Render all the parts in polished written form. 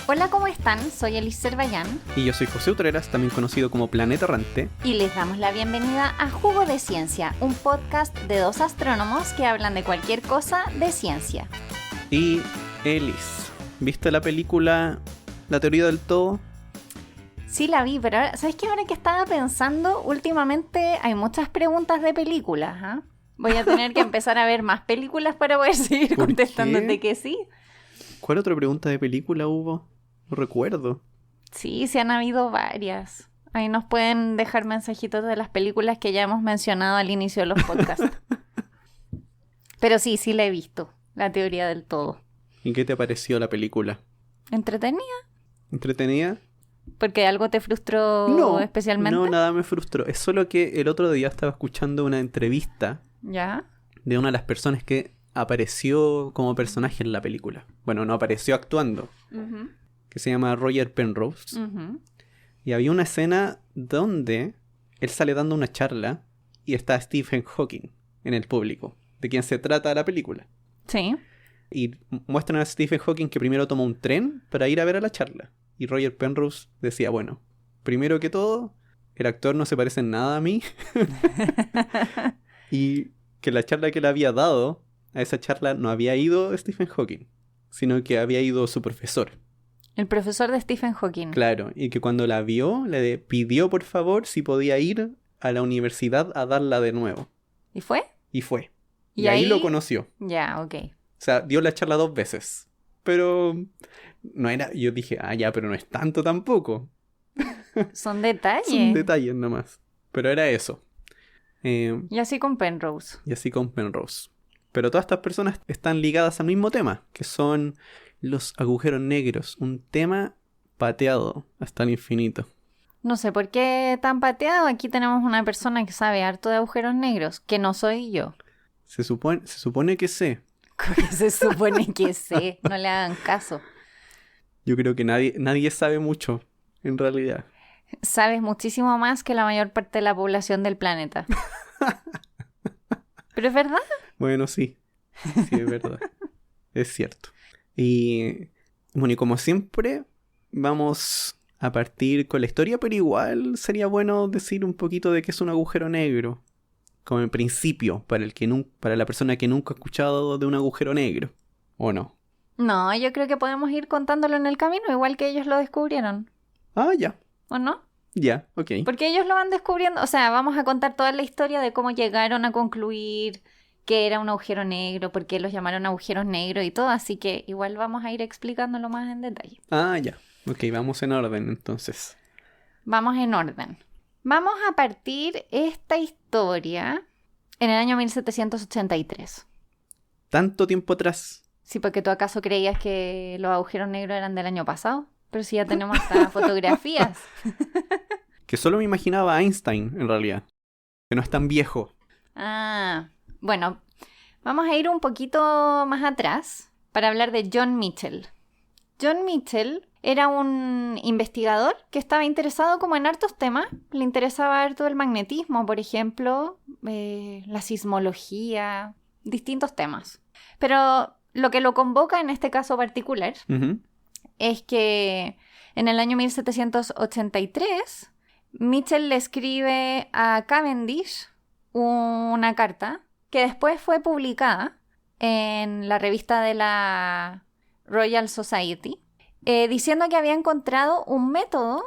Hola, ¿cómo están? Soy Elise Bayán Y yo soy José Utreras, también conocido como Planeta Errante. y les damos la bienvenida a Jugo de Ciencia, un podcast de dos astrónomos que hablan de cualquier cosa de ciencia. Y Elis, ¿viste la película La teoría del todo? Sí la vi, pero ¿sabes qué? Ahora que estaba pensando, últimamente hay muchas preguntas de películas, ¿ah? Voy a tener que empezar a ver más películas para poder seguir ¿Por contestándote qué? que sí. ¿Cuál otra pregunta de película hubo? No recuerdo. Sí, han habido varias. Ahí nos pueden dejar mensajitos de las películas que ya hemos mencionado al inicio de los podcasts. Pero sí la he visto, la teoría del todo. ¿Y qué te pareció la película? ¿Entretenida? ¿Entretenida? ¿Porque algo te frustró No, especialmente? no, nada me frustró. Es solo que el otro día estaba escuchando una entrevista ¿Ya? de una de las personas que apareció como personaje en la película. Bueno, no apareció actuando, Ujú, que se llama Roger Penrose. ujú. Y había una escena donde él sale dando una charla y está Stephen Hawking en el público, de quien se trata la película. Sí. Y muestran a Stephen Hawking que primero toma un tren para ir a ver a la charla. Y Roger Penrose decía, bueno, primero que todo, el actor no se parece en nada a mí. Y que la charla que le había dado, a esa charla no había ido Stephen Hawking, sino que había ido su profesor. El profesor de Stephen Hawking. Claro, y que cuando la vio, le pidió por favor si podía ir a la universidad a darla de nuevo. ¿Y fue? Y fue. ¿Y Y ahí ahí? lo conoció. Ya, ok. O sea, dio la charla 2 veces. Pero no era... Yo dije, ya, pero no es tanto tampoco. Son detalles. Son detalles nomás. Pero era eso. Y así con Penrose. Y así con Penrose. Pero todas estas personas están ligadas al mismo tema, que son los agujeros negros. Un tema pateado hasta el infinito. No sé por qué tan pateado. Aquí tenemos una persona que sabe harto de agujeros negros, que no soy yo. Se supone que sé. Que se supone que sé. No le hagan caso. Yo creo que nadie sabe mucho, en realidad. Sabes muchísimo más que la mayor parte de la población del planeta. ¿Pero es verdad? Bueno, sí. Sí, es verdad. Es cierto. Y bueno, y como siempre, vamos a partir con la historia, pero igual sería bueno decir un poquito de qué es un agujero negro. Como en principio, para la persona que nunca ha escuchado de un agujero negro. ¿O no? No, yo creo que podemos ir contándolo en el camino, igual que ellos lo descubrieron. Ah, ya. ¿O no? Ya, ok. Porque ellos lo van descubriendo. O sea, vamos a contar toda la historia de cómo llegaron a concluir que era un agujero negro, por qué los llamaron agujeros negros y todo. Así que igual vamos a ir explicándolo más en detalle. Ah, ya. Ok, vamos en orden entonces. Vamos en orden. Vamos a partir esta historia en el año 1783. ¿Tanto tiempo atrás? Sí, porque tú acaso creías que los agujeros negros eran del año pasado. Pero si ya tenemos hasta fotografías. Que solo me imaginaba a Einstein, en realidad. Que no es tan viejo. Ah, bueno, vamos a ir un poquito más atrás para hablar de John Michell. John Michell era un investigador que estaba interesado como en hartos temas. Le interesaba harto el magnetismo, por ejemplo, la sismología, distintos temas. Pero lo que lo convoca en este caso particular Ujú. es que en el año 1783 Michell le escribe a Cavendish una carta que después fue publicada en la revista de la Royal Society, diciendo que había encontrado un método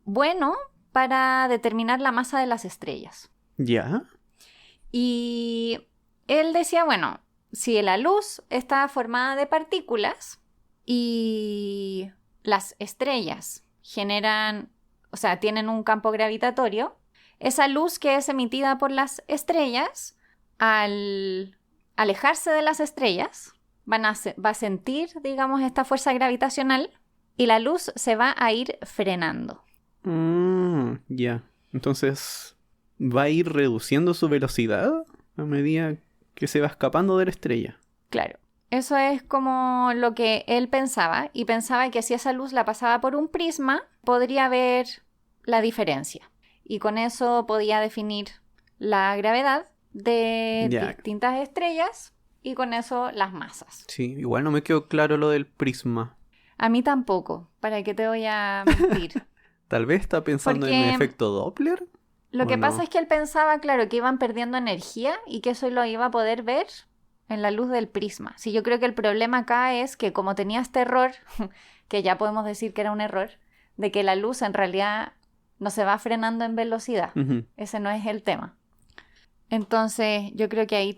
bueno para determinar la masa de las estrellas. ¿Ya? Y él decía, bueno, si la luz está formada de partículas y las estrellas generan, o sea, tienen un campo gravitatorio, esa luz que es emitida por las estrellas, al alejarse de las estrellas, va a sentir, digamos, esta fuerza gravitacional y la luz se va a ir frenando. Ya. Entonces, ¿va a ir reduciendo su velocidad a medida que se va escapando de la estrella? Claro, eso es como lo que él pensaba, y pensaba que si esa luz la pasaba por un prisma, podría ver la diferencia. Y con eso podía definir la gravedad de distintas estrellas y con eso las masas. Sí, igual no me quedó claro lo del prisma. A mí tampoco, ¿para qué te voy a mentir? Tal vez está pensando en Porque el efecto Doppler. lo que ¿O pasa no? es que él pensaba, claro, que iban perdiendo energía y que eso lo iba a poder ver en la luz del prisma. Sí, yo creo que el problema acá es que como tenía este error, que ya podemos decir que era un error, de que la luz en realidad no se va frenando en velocidad. Ujú. Ese no es el tema. Entonces, yo creo que ahí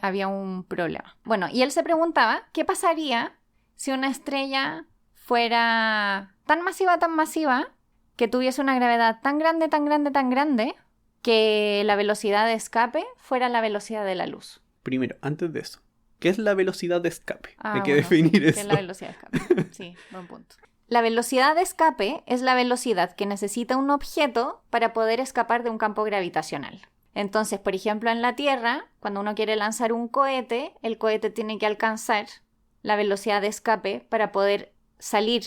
había un problema. Bueno, y él se preguntaba, ¿qué pasaría si una estrella fuera tan masiva, que tuviese una gravedad tan grande, tan grande, tan grande, que la velocidad de escape fuera la velocidad de la luz? Primero, antes de eso, ¿qué es la velocidad de escape? Hay que Bueno, sí, definir ¿qué es la eso. velocidad de escape? Sí, buen punto. La velocidad de escape es la velocidad que necesita un objeto para poder escapar de un campo gravitacional. Entonces, por ejemplo, en la Tierra, cuando uno quiere lanzar un cohete, el cohete tiene que alcanzar la velocidad de escape para poder salir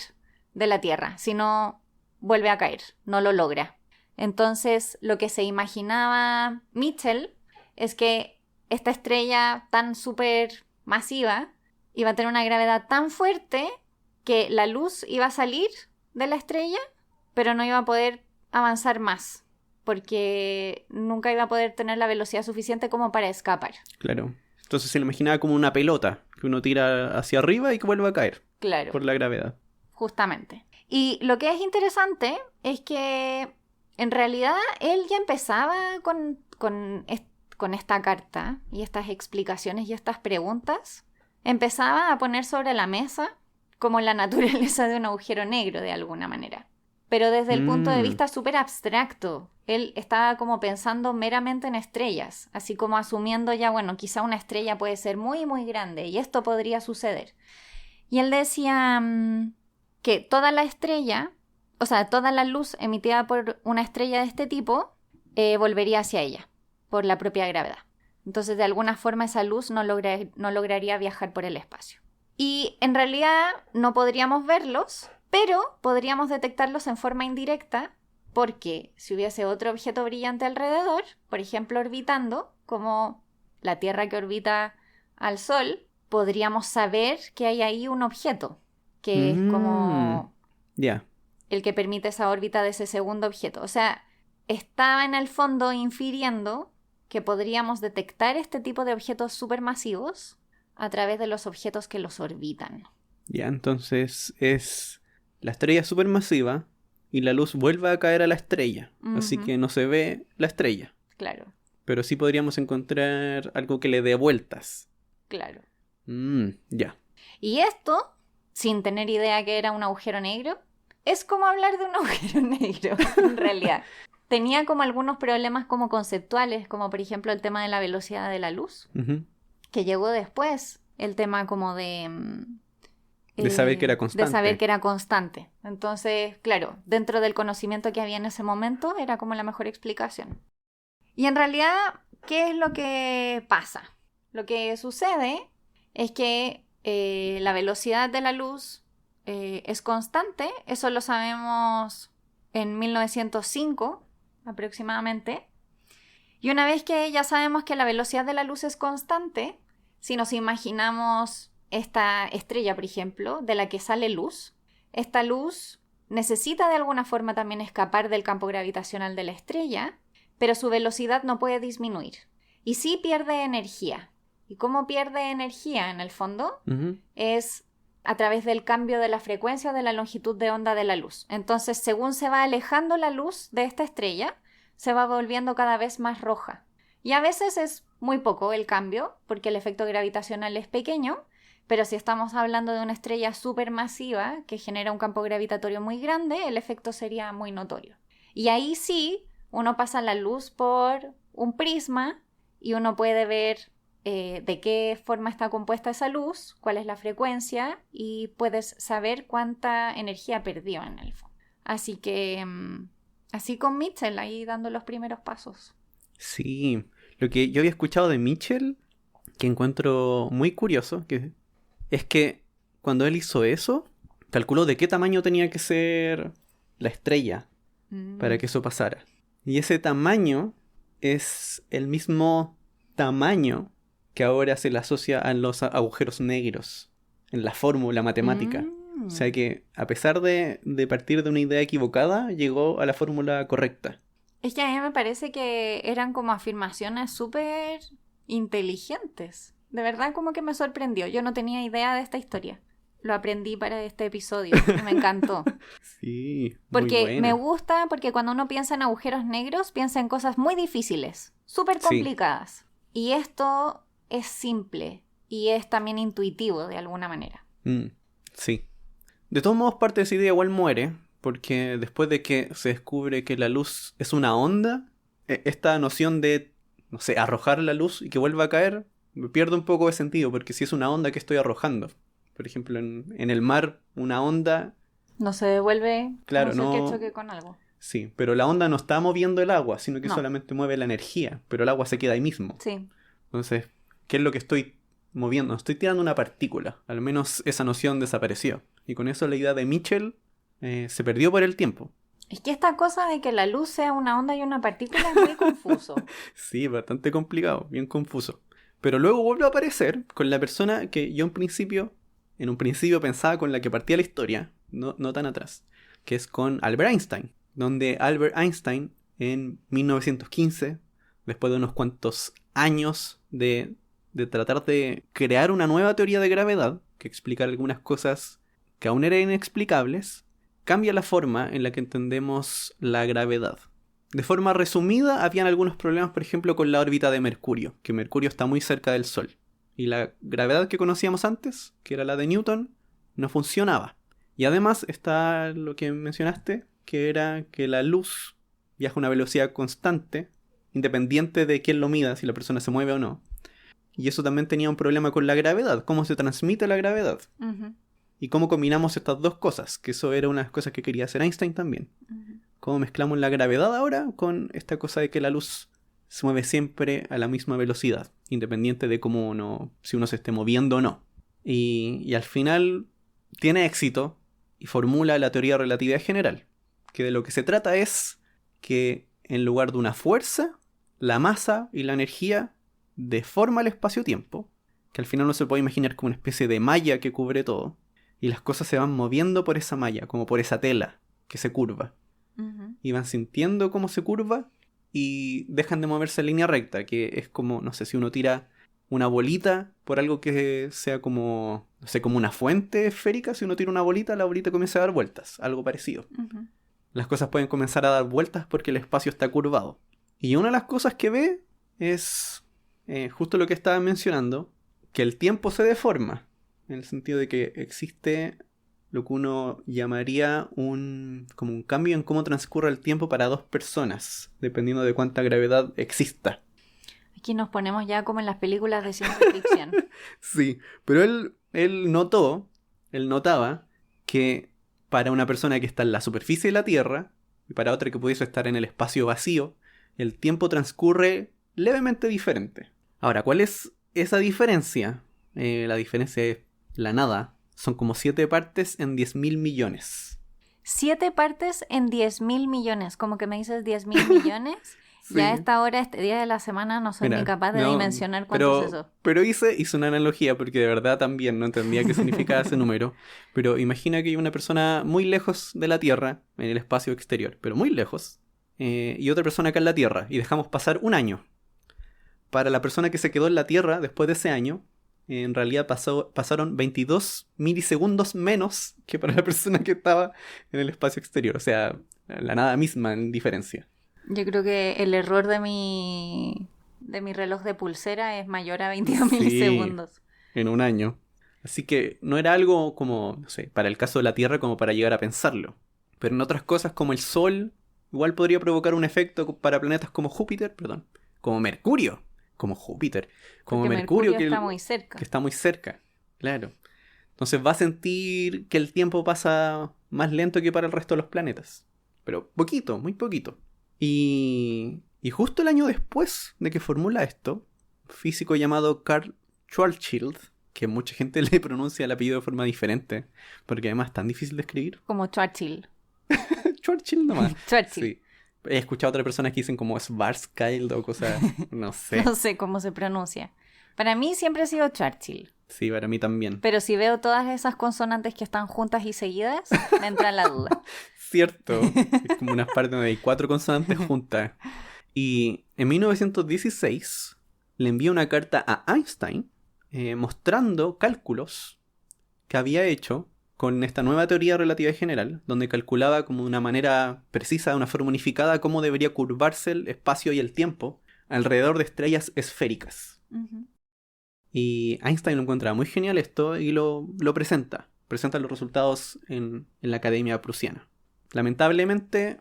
de la Tierra. Si no, vuelve a caer, no lo logra. Entonces, lo que se imaginaba Mitchell es que esta estrella tan súper masiva iba a tener una gravedad tan fuerte que la luz iba a salir de la estrella, pero no iba a poder avanzar más, porque nunca iba a poder tener la velocidad suficiente como para escapar. Claro. Entonces se lo imaginaba como una pelota que uno tira hacia arriba y que vuelve a caer Claro, por la gravedad. justamente. Y lo que es interesante es que en realidad él ya empezaba con esta carta y estas explicaciones y estas preguntas. Empezaba a poner sobre la mesa como la naturaleza de un agujero negro de alguna manera. Pero desde el punto de vista súper abstracto. Él estaba como pensando meramente en estrellas, así como asumiendo ya, bueno, quizá una estrella puede ser muy, muy grande y esto podría suceder. Y él decía que toda la estrella, o sea, toda la luz emitida por una estrella de este tipo, volvería hacia ella, por la propia gravedad. Entonces, de alguna forma, esa luz no lograría viajar por el espacio. Y en realidad no podríamos verlos, pero podríamos detectarlos en forma indirecta, porque si hubiese otro objeto brillante alrededor, por ejemplo, orbitando, como la Tierra que orbita al Sol, podríamos saber que hay ahí un objeto, que es como Ya. el que permite esa órbita de ese segundo objeto. O sea, estaba en el fondo infiriendo que podríamos detectar este tipo de objetos supermasivos a través de los objetos que los orbitan. Ya, entonces es la estrella supermasiva y la luz vuelve a caer a la estrella. Así Ujú. que no se ve la estrella. Claro, Pero sí podríamos encontrar algo que le dé vueltas. claro. Ya. Y esto, sin tener idea que era un agujero negro, es como hablar de un agujero negro, en realidad. Tenía como algunos problemas como conceptuales, como por ejemplo el tema de la velocidad de la luz, Ujú. que llegó después, el tema como De saber que era de saber constante. que era constante. Entonces, claro, dentro del conocimiento que había en ese momento, era como la mejor explicación. Y en realidad, ¿qué es lo que pasa? Lo que sucede es que la velocidad de la luz es constante. Eso lo sabemos en 1905 aproximadamente. Y una vez que ya sabemos que la velocidad de la luz es constante, si nos imaginamos esta estrella, por ejemplo, de la que sale luz, esta luz necesita de alguna forma también escapar del campo gravitacional de la estrella, pero su velocidad no puede disminuir. Y sí pierde energía. ¿Y cómo pierde energía en el fondo? Ujú. Es a través del cambio de la frecuencia o de la longitud de onda de la luz. Entonces, según se va alejando la luz de esta estrella, se va volviendo cada vez más roja. Y a veces es muy poco el cambio, porque el efecto gravitacional es pequeño, pero si estamos hablando de una estrella supermasiva que genera un campo gravitatorio muy grande, el efecto sería muy notorio. Y ahí sí, uno pasa la luz por un prisma y uno puede ver de qué forma está compuesta esa luz, cuál es la frecuencia y puedes saber cuánta energía perdió en el fondo. Así que, así con Mitchell, ahí dando los primeros pasos. Sí. Lo que yo había escuchado de Mitchell, que encuentro muy curioso, es que cuando él hizo eso, calculó de qué tamaño tenía que ser la estrella para que eso pasara. Y ese tamaño es el mismo tamaño que ahora se le asocia a los agujeros negros. en la fórmula matemática. O sea que, a pesar de partir de una idea equivocada, llegó a la fórmula correcta. Es que a mí me parece que eran como afirmaciones súper inteligentes. De verdad como que me sorprendió. Yo no tenía idea de esta historia. Lo aprendí para este episodio y me encantó. Sí, Porque muy buena. me gusta, porque cuando uno piensa en agujeros negros, piensa en cosas muy difíciles, súper complicadas. Y esto es simple y es también intuitivo de alguna manera. Sí. De todos modos, parte de esa idea igual muere, porque después de que se descubre que la luz es una onda, esta noción de, no sé, arrojar la luz y que vuelva a caer, pierde un poco de sentido, porque si es una onda, ¿qué estoy arrojando? Por ejemplo, en el mar, una onda... No se devuelve, claro, no sé, no... que choque con algo. Sí, pero la onda no está moviendo el agua, sino que No. solamente mueve la energía, pero el agua se queda ahí mismo. Sí. Entonces, ¿qué es lo que estoy moviendo? Estoy tirando una partícula. Al menos esa noción desapareció. Y con eso la idea de Mitchell se perdió por el tiempo. Es que esta cosa de que la luz sea una onda y una partícula es muy confuso. Sí, bastante complicado, bien confuso. Pero luego vuelve a aparecer con la persona que yo en un principio pensaba con la que partía la historia, no tan atrás, que es con Albert Einstein, donde Albert Einstein en 1915, después de unos cuantos años de tratar de crear una nueva teoría de gravedad, que explicara algunas cosas que aún eran inexplicables, cambia la forma en la que entendemos la gravedad. De forma resumida, habían algunos problemas, por ejemplo, con la órbita de Mercurio, que Mercurio está muy cerca del Sol. Y la gravedad que conocíamos antes, que era la de Newton, no funcionaba. Y además está lo que mencionaste, que era que la luz viaja a una velocidad constante, independiente de quién lo mida, si la persona se mueve o no. Y eso también tenía un problema con la gravedad, cómo se transmite la gravedad. Uh-huh. Y cómo combinamos estas dos cosas, que eso era una de las cosas que quería hacer Einstein también. Uh-huh. Cómo mezclamos la gravedad ahora con esta cosa de que la luz se mueve siempre a la misma velocidad, independiente de si uno se esté moviendo o no. Y al final tiene éxito y formula la teoría de relatividad general, que de lo que se trata es que en lugar de una fuerza, la masa y la energía deforma el espacio-tiempo, que al final uno se puede imaginar como una especie de malla que cubre todo, y las cosas se van moviendo por esa malla, como por esa tela que se curva. Uh-huh. Y van sintiendo cómo se curva y dejan de moverse en línea recta, que es como, no sé, si uno tira una bolita por algo que sea como, no sé, como una fuente esférica, si uno tira una bolita, la bolita comienza a dar vueltas, algo parecido. Uh-huh. Las cosas pueden comenzar a dar vueltas porque el espacio está curvado. Y una de las cosas que ve es justo lo que estaba mencionando, que el tiempo se deforma, en el sentido de que existe lo que uno llamaría como un cambio en cómo transcurre el tiempo para dos personas, dependiendo de cuánta gravedad exista. Aquí nos ponemos ya como en las películas de ciencia ficción. Sí, pero él notaba que para una persona que está en la superficie de la Tierra y para otra que pudiese estar en el espacio vacío, el tiempo transcurre levemente diferente. Ahora, ¿cuál es esa diferencia? La diferencia es la nada. Son como 7 partes en 10.000 millones. 7 partes en 10.000 millones. Como que me dices 10.000 millones. Sí. Ya a esta hora, este día de la semana, no soy ni capaz de dimensionar cuánto es eso. Pero hice una analogía, porque de verdad también no entendía qué significaba ese número. Pero imagina que hay una persona muy lejos de la Tierra, en el espacio exterior, pero muy lejos, y otra persona acá en la Tierra, y dejamos pasar un año. Para la persona que se quedó en la Tierra después de ese año, en realidad pasaron 22 milisegundos menos que para la persona que estaba en el espacio exterior. O sea, la nada misma en diferencia. Yo creo que el error de mi reloj de pulsera es mayor a 22 milisegundos. En un año. Así que no era algo como, no sé, para el caso de la Tierra como para llegar a pensarlo. Pero en otras cosas como el Sol, igual podría provocar un efecto para planetas como como Mercurio. Como Júpiter, como porque Mercurio está muy cerca. Que está muy cerca, claro. Entonces va a sentir que el tiempo pasa más lento que para el resto de los planetas. Pero poquito, muy poquito. Y justo el año después de que formula esto, un físico llamado Karl Schwarzschild, que mucha gente le pronuncia el apellido de forma diferente, porque además es tan difícil de escribir. Como Schwarzschild. Schwarzschild nomás. Schwarzschild. Sí. He escuchado a otras personas que dicen como Schwarzschild o cosas, no sé. No sé cómo se pronuncia. Para mí siempre ha sido Churchill. Sí, para mí también. Pero si veo todas esas consonantes que están juntas y seguidas, me entra la duda. Cierto. Es como unas partes donde hay 4 consonantes juntas. Y en 1916 le envió una carta a Einstein mostrando cálculos que había hecho con esta nueva teoría relativa general, donde calculaba como de una manera precisa, de una forma unificada, cómo debería curvarse el espacio y el tiempo alrededor de estrellas esféricas. Uh-huh. Y Einstein lo encuentra muy genial esto y lo presenta. Presenta los resultados en la Academia Prusiana. Lamentablemente,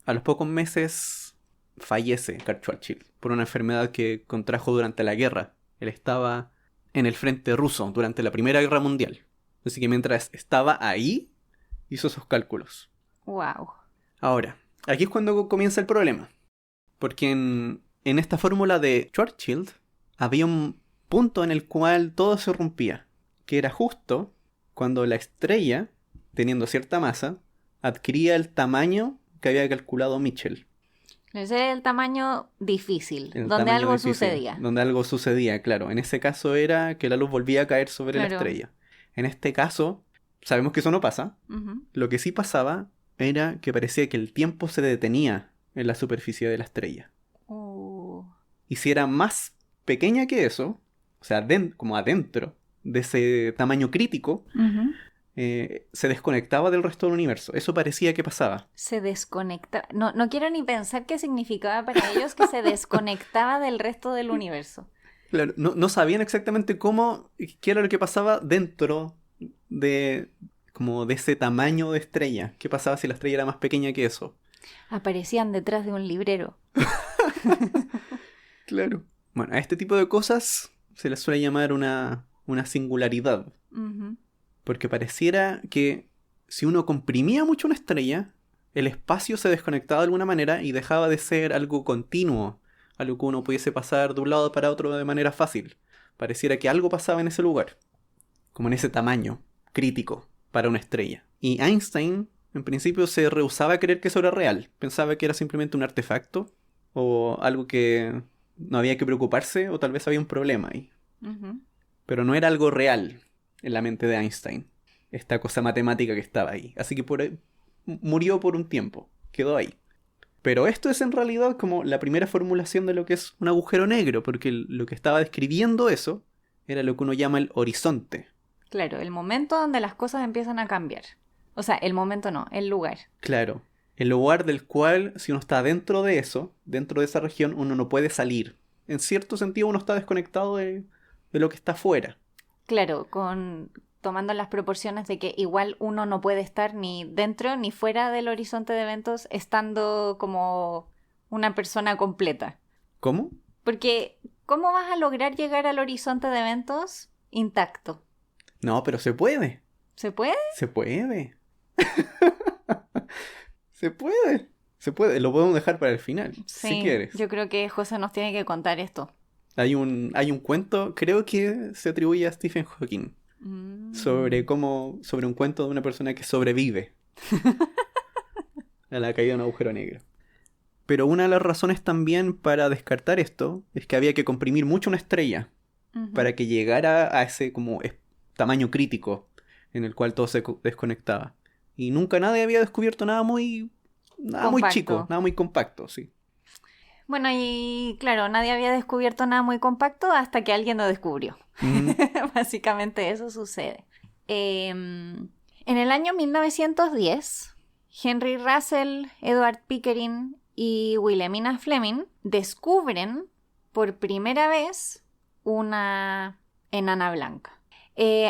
a los pocos meses fallece Karl Schwarzschild por una enfermedad que contrajo durante la guerra. Él estaba en el frente ruso durante la Primera Guerra Mundial. Así que mientras estaba ahí, hizo esos cálculos. Wow. Ahora, aquí es cuando comienza el problema. Porque en esta fórmula de Schwarzschild había un punto en el cual todo se rompía. Que era justo cuando la estrella, teniendo cierta masa, adquiría el tamaño que había calculado Mitchell. Ese es el tamaño difícil, donde algo difícil, sucedía. Donde algo sucedía, claro. En ese caso era que la luz volvía a caer sobre la estrella. En este caso, sabemos que eso no pasa. Uh-huh. Lo que sí pasaba era que parecía que el tiempo se detenía en la superficie de la estrella. Y si era más pequeña que eso, o sea, como adentro de ese tamaño crítico, uh-huh, se desconectaba del resto del universo. Eso parecía que pasaba. Se desconectaba. No quiero ni pensar qué significaba para ellos que se desconectaba del resto del universo. Claro, no sabían exactamente qué era lo que pasaba dentro de ese tamaño de estrella. ¿Qué pasaba si la estrella era más pequeña que eso? Aparecían detrás de un librero. Claro. Bueno, a este tipo de cosas se les suele llamar una singularidad. Uh-huh. Porque pareciera que si uno comprimía mucho una estrella, el espacio se desconectaba de alguna manera y dejaba de ser algo continuo. Algo que uno pudiese pasar de un lado para otro de manera fácil. Pareciera que algo pasaba en ese lugar. Como en ese tamaño crítico para una estrella. Y Einstein, en principio, se rehusaba a creer que eso era real. Pensaba que era simplemente un artefacto. O algo que no había que preocuparse. O tal vez había un problema ahí. Uh-huh. Pero no era algo real en la mente de Einstein. Esta cosa matemática que estaba ahí. Así que murió por un tiempo. Quedó ahí. Pero esto es en realidad como la primera formulación de lo que es un agujero negro, porque lo que estaba describiendo eso era lo que uno llama el horizonte. Claro, el momento donde las cosas empiezan a cambiar. O sea, el momento no, el lugar. Claro, el lugar del cual, si uno está dentro de eso, dentro de esa región, uno no puede salir. En cierto sentido, uno está desconectado de lo que está afuera. Claro, tomando las proporciones de que igual uno no puede estar ni dentro ni fuera del horizonte de eventos estando como una persona completa. ¿Cómo? Porque, ¿cómo vas a lograr llegar al horizonte de eventos intacto? No, pero se puede. ¿Se puede? Se puede. Se puede. Se puede. Lo podemos dejar para el final, sí, si quieres. Yo creo que José nos tiene que contar esto. Hay un cuento, creo que se atribuye a Stephen Hawking. Sobre un cuento de una persona que sobrevive a la caída de un agujero negro. Pero una de las razones también para descartar esto es que había que comprimir mucho una estrella, uh-huh, para que llegara a ese como tamaño crítico en el cual todo se desconectaba. Y nunca nadie había descubierto nada muy chico, nada muy compacto, sí. Bueno, y claro, nadie había descubierto nada muy compacto hasta que alguien lo descubrió. Básicamente eso sucede. En el año 1910, Henry Russell, Edward Pickering y Wilhelmina Fleming descubren por primera vez una enana blanca.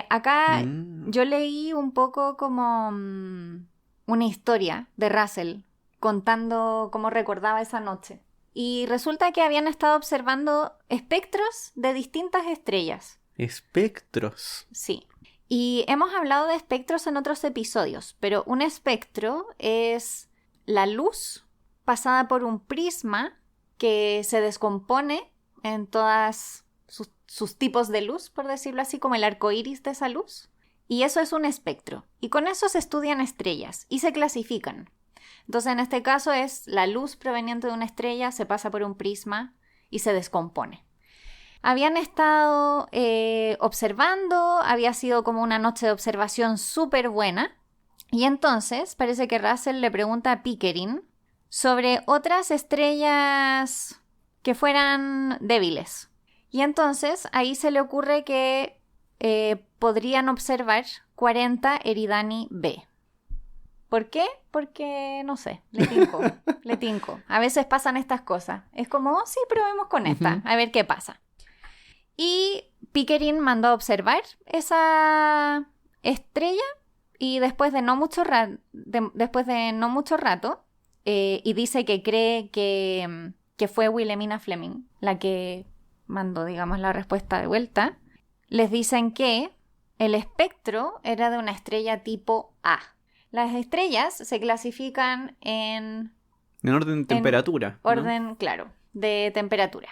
Acá yo leí un poco como una historia de Russell contando cómo recordaba esa noche. Y resulta que habían estado observando espectros de distintas estrellas. ¿Espectros? Sí. Y hemos hablado de espectros en otros episodios, pero un espectro es la luz pasada por un prisma que se descompone en todas sus tipos de luz, por decirlo así, como el arco iris de esa luz. Y eso es un espectro. Y con eso se estudian estrellas y se clasifican. Entonces, en este caso es la luz proveniente de una estrella, se pasa por un prisma y se descompone. Habían estado observando, había sido como una noche de observación súper buena. Y entonces parece que Russell le pregunta a Pickering sobre otras estrellas que fueran débiles. Y entonces ahí se le ocurre que podrían observar 40 Eridani B. ¿Por qué? Porque, no sé, le tinco. A veces pasan estas cosas. Es como, oh, sí, probemos con esta, a ver qué pasa. Y Pickering mandó a observar esa estrella y después de no mucho rato, y dice que cree que fue Wilhelmina Fleming la que mandó, digamos, la respuesta de vuelta, les dicen que el espectro era de una estrella tipo A. Las estrellas se clasifican en orden de temperatura. Orden, ¿no? Claro, de temperatura.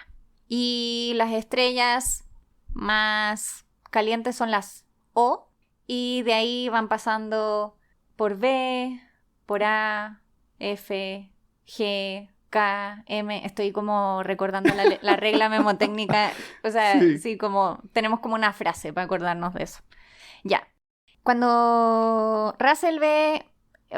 Y las estrellas más calientes son las O, y de ahí van pasando por B, por A, F, G, K, M. Estoy como recordando la regla memotécnica. O sea, sí, como tenemos como una frase para acordarnos de eso. Ya. Cuando Russell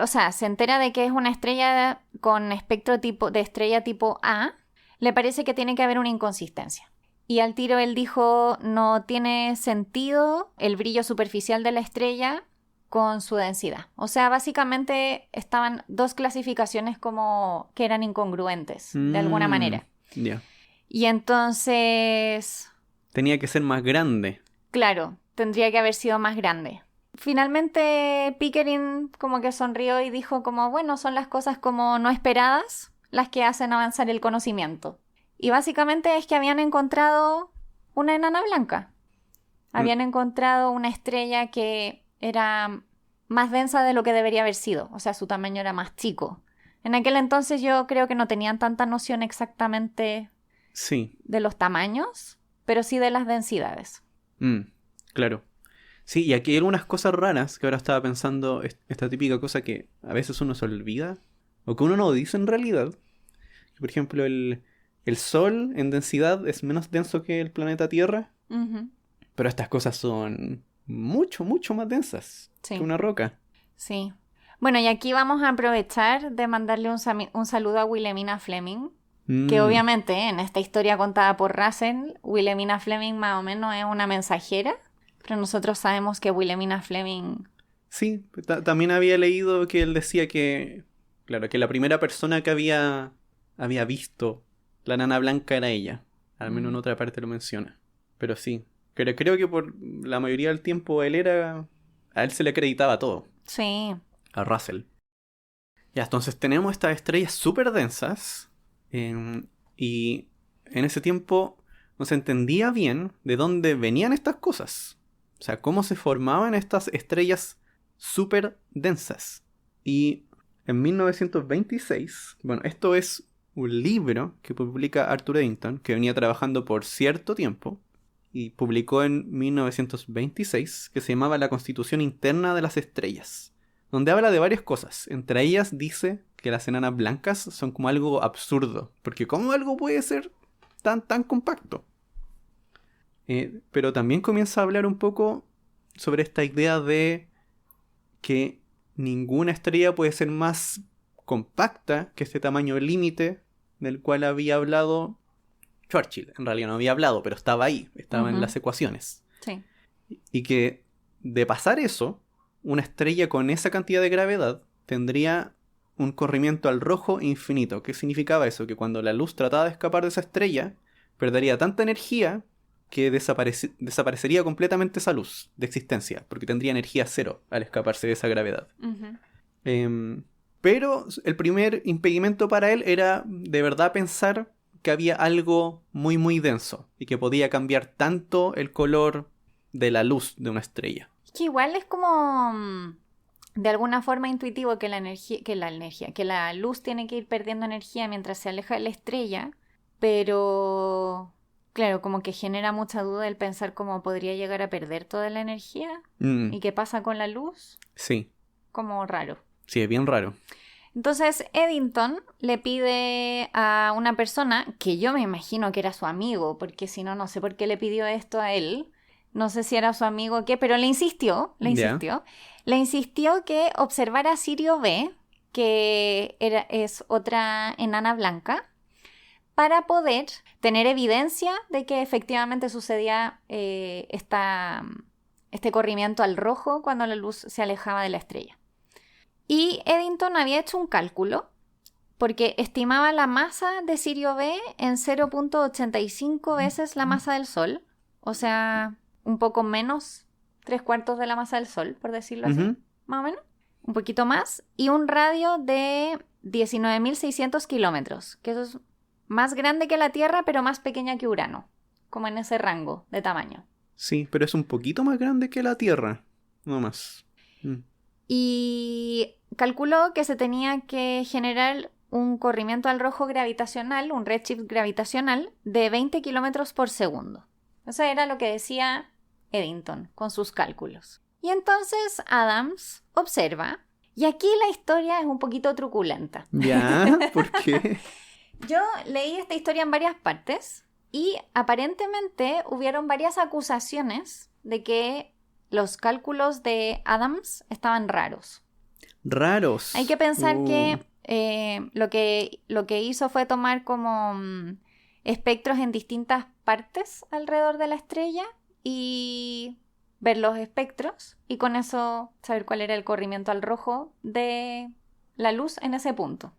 se entera de que es una estrella con espectro de estrella tipo A, le parece que tiene que haber una inconsistencia. Y al tiro él dijo, no tiene sentido el brillo superficial de la estrella con su densidad. O sea, básicamente estaban dos clasificaciones como que eran incongruentes, de alguna manera. Yeah. Y entonces... tenía que ser más grande. Claro, tendría que haber sido más grande. Finalmente Pickering como que sonrió y dijo como, bueno, son las cosas como no esperadas las que hacen avanzar el conocimiento. Y básicamente es que habían encontrado una enana blanca. Habían encontrado una estrella que era más densa de lo que debería haber sido. O sea, su tamaño era más chico. En aquel entonces yo creo que no tenían tanta noción exactamente de los tamaños, pero sí de las densidades. Claro. Sí, y aquí hay algunas cosas raras que ahora estaba pensando, esta típica cosa que a veces uno se olvida, o que uno no dice en realidad. Por ejemplo, el Sol en densidad es menos denso que el planeta Tierra, pero estas cosas son mucho, mucho más densas que una roca. Sí. Bueno, y aquí vamos a aprovechar de mandarle un saludo a Wilhelmina Fleming, que obviamente en esta historia contada por Russell, Wilhelmina Fleming más o menos es una mensajera. Pero nosotros sabemos que Wilhelmina Fleming... Sí, también había leído que él decía que... claro, que la primera persona que había visto la enana blanca era ella. Al menos en otra parte lo menciona. Pero sí, creo que por la mayoría del tiempo a él se le acreditaba todo. Sí. A Russell. Ya, entonces tenemos estas estrellas súper densas. Y en ese tiempo no se entendía bien de dónde venían estas cosas. O sea, cómo se formaban estas estrellas súper densas. Y en 1926, bueno, esto es un libro que publica Arthur Eddington, que venía trabajando por cierto tiempo, y publicó en 1926, que se llamaba La Constitución Interna de las Estrellas, donde habla de varias cosas. Entre ellas dice que las enanas blancas son como algo absurdo, porque ¿cómo algo puede ser tan compacto? Pero también comienza a hablar un poco sobre esta idea de que ninguna estrella puede ser más compacta que este tamaño límite del cual había hablado Churchill. En realidad no había hablado, pero estaba ahí, estaba en las ecuaciones. Sí. Y que de pasar eso, una estrella con esa cantidad de gravedad tendría un corrimiento al rojo infinito. ¿Qué significaba eso? Que cuando la luz trataba de escapar de esa estrella, perdería tanta energía que desaparecería completamente esa luz de existencia, porque tendría energía cero al escaparse de esa gravedad. Pero el primer impedimento para él era de verdad pensar que había algo muy muy denso y que podía cambiar tanto el color de la luz de una estrella. Que igual es como de alguna forma intuitivo que la luz tiene que ir perdiendo energía mientras se aleja de la estrella, pero claro, como que genera mucha duda el pensar cómo podría llegar a perder toda la energía. ¿Y qué pasa con la luz? Sí. Como raro. Sí, es bien raro. Entonces Eddington le pide a una persona, que yo me imagino que era su amigo, porque si no, no sé por qué le pidió esto a él. No sé si era su amigo o qué, pero le insistió que observara Sirio B, que es otra enana blanca, para poder tener evidencia de que efectivamente sucedía este corrimiento al rojo cuando la luz se alejaba de la estrella. Y Eddington había hecho un cálculo porque estimaba la masa de Sirio B en 0.85 veces la masa del Sol, o sea, un poco menos, 3/4 de la masa del Sol, por decirlo así, más o menos, un poquito más, y un radio de 19.600 kilómetros, que eso es más grande que la Tierra, pero más pequeña que Urano, como en ese rango de tamaño. Sí, pero es un poquito más grande que la Tierra, no más. Y calculó que se tenía que generar un corrimiento al rojo gravitacional, un redshift gravitacional, de 20 kilómetros por segundo. Eso era lo que decía Eddington con sus cálculos. Y entonces Adams observa, y aquí la historia es un poquito truculenta. ¿Ya? ¿Por qué? Yo leí esta historia en varias partes y aparentemente hubieron varias acusaciones de que los cálculos de Adams estaban raros. Raros. Hay que pensar que lo que hizo fue tomar como espectros en distintas partes alrededor de la estrella y ver los espectros y con eso saber cuál era el corrimiento al rojo de la luz en ese punto.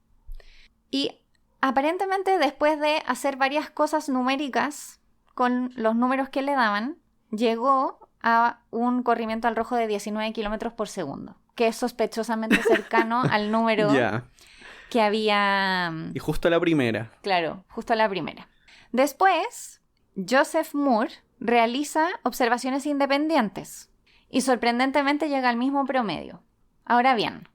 Y aparentemente después de hacer varias cosas numéricas con los números que le daban, llegó a un corrimiento al rojo de 19 kilómetros por segundo, que es sospechosamente cercano al número que había... Y justo a la primera. Claro, justo a la primera. Después, Joseph Moore realiza observaciones independientes y sorprendentemente llega al mismo promedio. Ahora bien,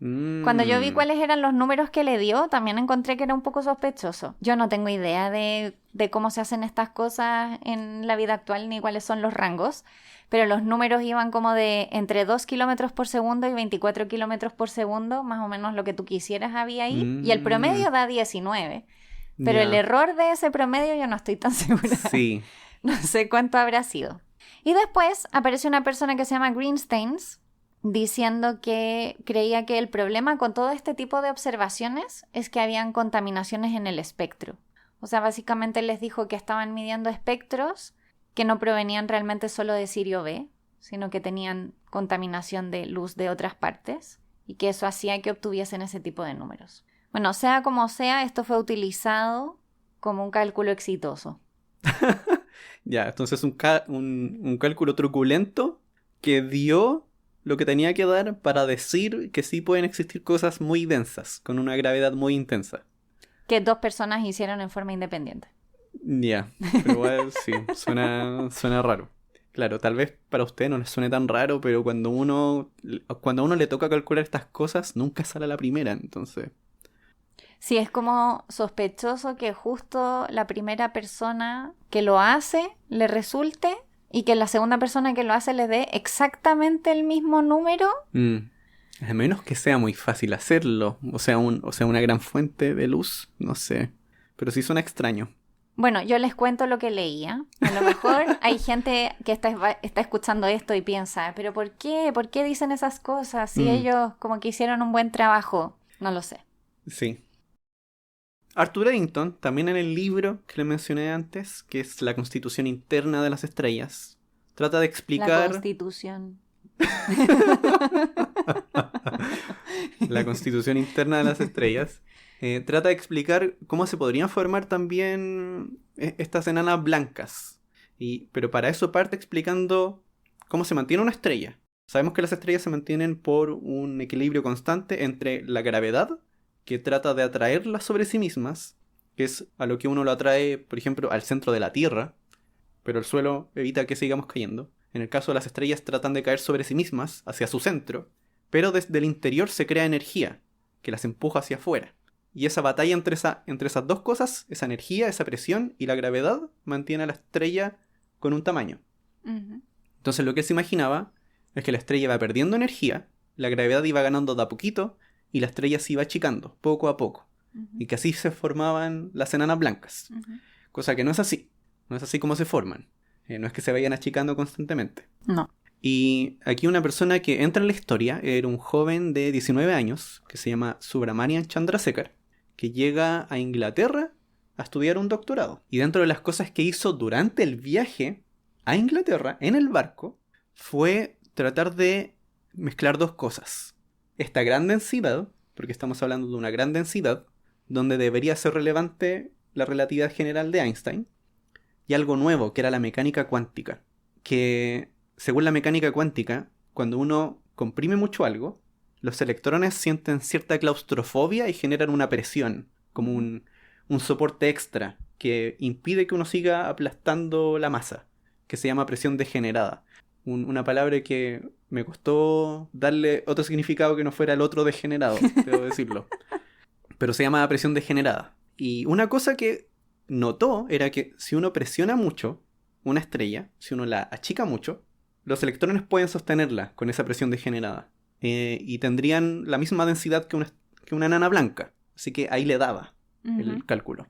cuando yo vi cuáles eran los números que le dio, también encontré que era un poco sospechoso. Yo no tengo idea de cómo se hacen estas cosas en la vida actual ni cuáles son los rangos, pero los números iban como de entre 2 kilómetros por segundo y 24 kilómetros por segundo, más o menos lo que tú quisieras había ahí, y el promedio da 19. Pero el error de ese promedio yo no estoy tan segura. Sí. No sé cuánto habrá sido. Y después aparece una persona que se llama Greensteins, diciendo que creía que el problema con todo este tipo de observaciones es que habían contaminaciones en el espectro. O sea, básicamente les dijo que estaban midiendo espectros que no provenían realmente solo de Sirio B, sino que tenían contaminación de luz de otras partes y que eso hacía que obtuviesen ese tipo de números. Bueno, sea como sea, esto fue utilizado como un cálculo exitoso. Ya, entonces un cálculo truculento que dio lo que tenía que dar para decir que sí pueden existir cosas muy densas, con una gravedad muy intensa. Que 2 personas hicieron en forma independiente. Ya, pero igual sí, suena raro. Claro, tal vez para usted no le suene tan raro, pero cuando a uno le toca calcular estas cosas, nunca sale a la primera, entonces... Sí, es como sospechoso que justo la primera persona que lo hace le resulte y que la segunda persona que lo hace le dé exactamente el mismo número. A menos que sea muy fácil hacerlo, o sea, una gran fuente de luz, no sé. Pero sí suena extraño. Bueno, yo les cuento lo que leía. A lo mejor hay gente que está escuchando esto y piensa, ¿pero por qué? ¿Por qué dicen esas cosas? Si ellos como que hicieron un buen trabajo. No lo sé. Sí. Arthur Eddington, también en el libro que le mencioné antes, que es La Constitución Interna de las Estrellas, trata de explicar... La Constitución. La Constitución Interna de las Estrellas. Trata de explicar cómo se podrían formar también estas enanas blancas. Pero para eso parte explicando cómo se mantiene una estrella. Sabemos que las estrellas se mantienen por un equilibrio constante entre la gravedad, que trata de atraerlas sobre sí mismas, que es a lo que uno lo atrae, por ejemplo, al centro de la Tierra, pero el suelo evita que sigamos cayendo. En el caso de las estrellas tratan de caer sobre sí mismas, hacia su centro, pero desde el interior se crea energía, que las empuja hacia afuera. Y esa batalla entre esas dos cosas, esa energía, esa presión y la gravedad, mantiene a la estrella con un tamaño. Uh-huh. Entonces lo que se imaginaba es que la estrella iba perdiendo energía, la gravedad iba ganando de a poquito, y la estrella se iba achicando, poco a poco. Y que así se formaban las enanas blancas. Cosa que no es así. No es así como se forman. No es que se vayan achicando constantemente. No. Y aquí una persona que entra en la historia era un joven de 19 años que se llama Subramanian Chandrasekhar, que llega a Inglaterra a estudiar un doctorado. Y dentro de las cosas que hizo durante el viaje a Inglaterra, en el barco, fue tratar de mezclar dos cosas. Esta gran densidad, porque estamos hablando de una gran densidad, donde debería ser relevante la relatividad general de Einstein, y algo nuevo, que era la mecánica cuántica. Que, según la mecánica cuántica, cuando uno comprime mucho algo, los electrones sienten cierta claustrofobia y generan una presión, como un soporte extra, que impide que uno siga aplastando la masa, que se llama presión degenerada. Una palabra que me costó darle otro significado que no fuera el otro degenerado, debo decirlo. Pero se llama presión degenerada. Y una cosa que notó era que si uno presiona mucho una estrella, si uno la achica mucho, los electrones pueden sostenerla con esa presión degenerada. Y tendrían la misma densidad que una enana blanca. Así que ahí le daba el cálculo.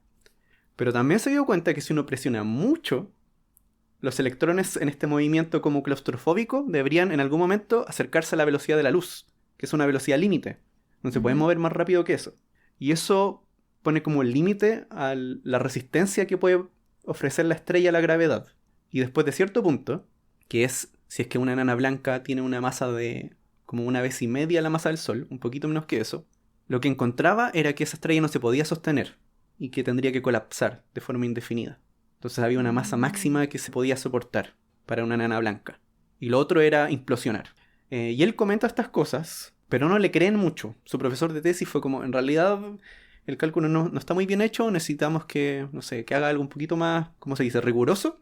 Pero también se dio cuenta que si uno presiona mucho, los electrones en este movimiento como claustrofóbico deberían en algún momento acercarse a la velocidad de la luz, que es una velocidad límite. No se pueden mover más rápido que eso. Y eso pone como límite a la resistencia que puede ofrecer la estrella a la gravedad. Y después de cierto punto, que es si es que una enana blanca tiene una masa de como 1,5 veces la masa del Sol, un poquito menos que eso, lo que encontraba era que esa estrella no se podía sostener y que tendría que colapsar de forma indefinida. Entonces había una masa máxima que se podía soportar para una enana blanca. Y lo otro era implosionar. Y él comenta estas cosas, pero no le creen mucho. Su profesor de tesis fue como, en realidad el cálculo no está muy bien hecho, necesitamos que, no sé, que haga algo un poquito más, ¿cómo se dice?, riguroso.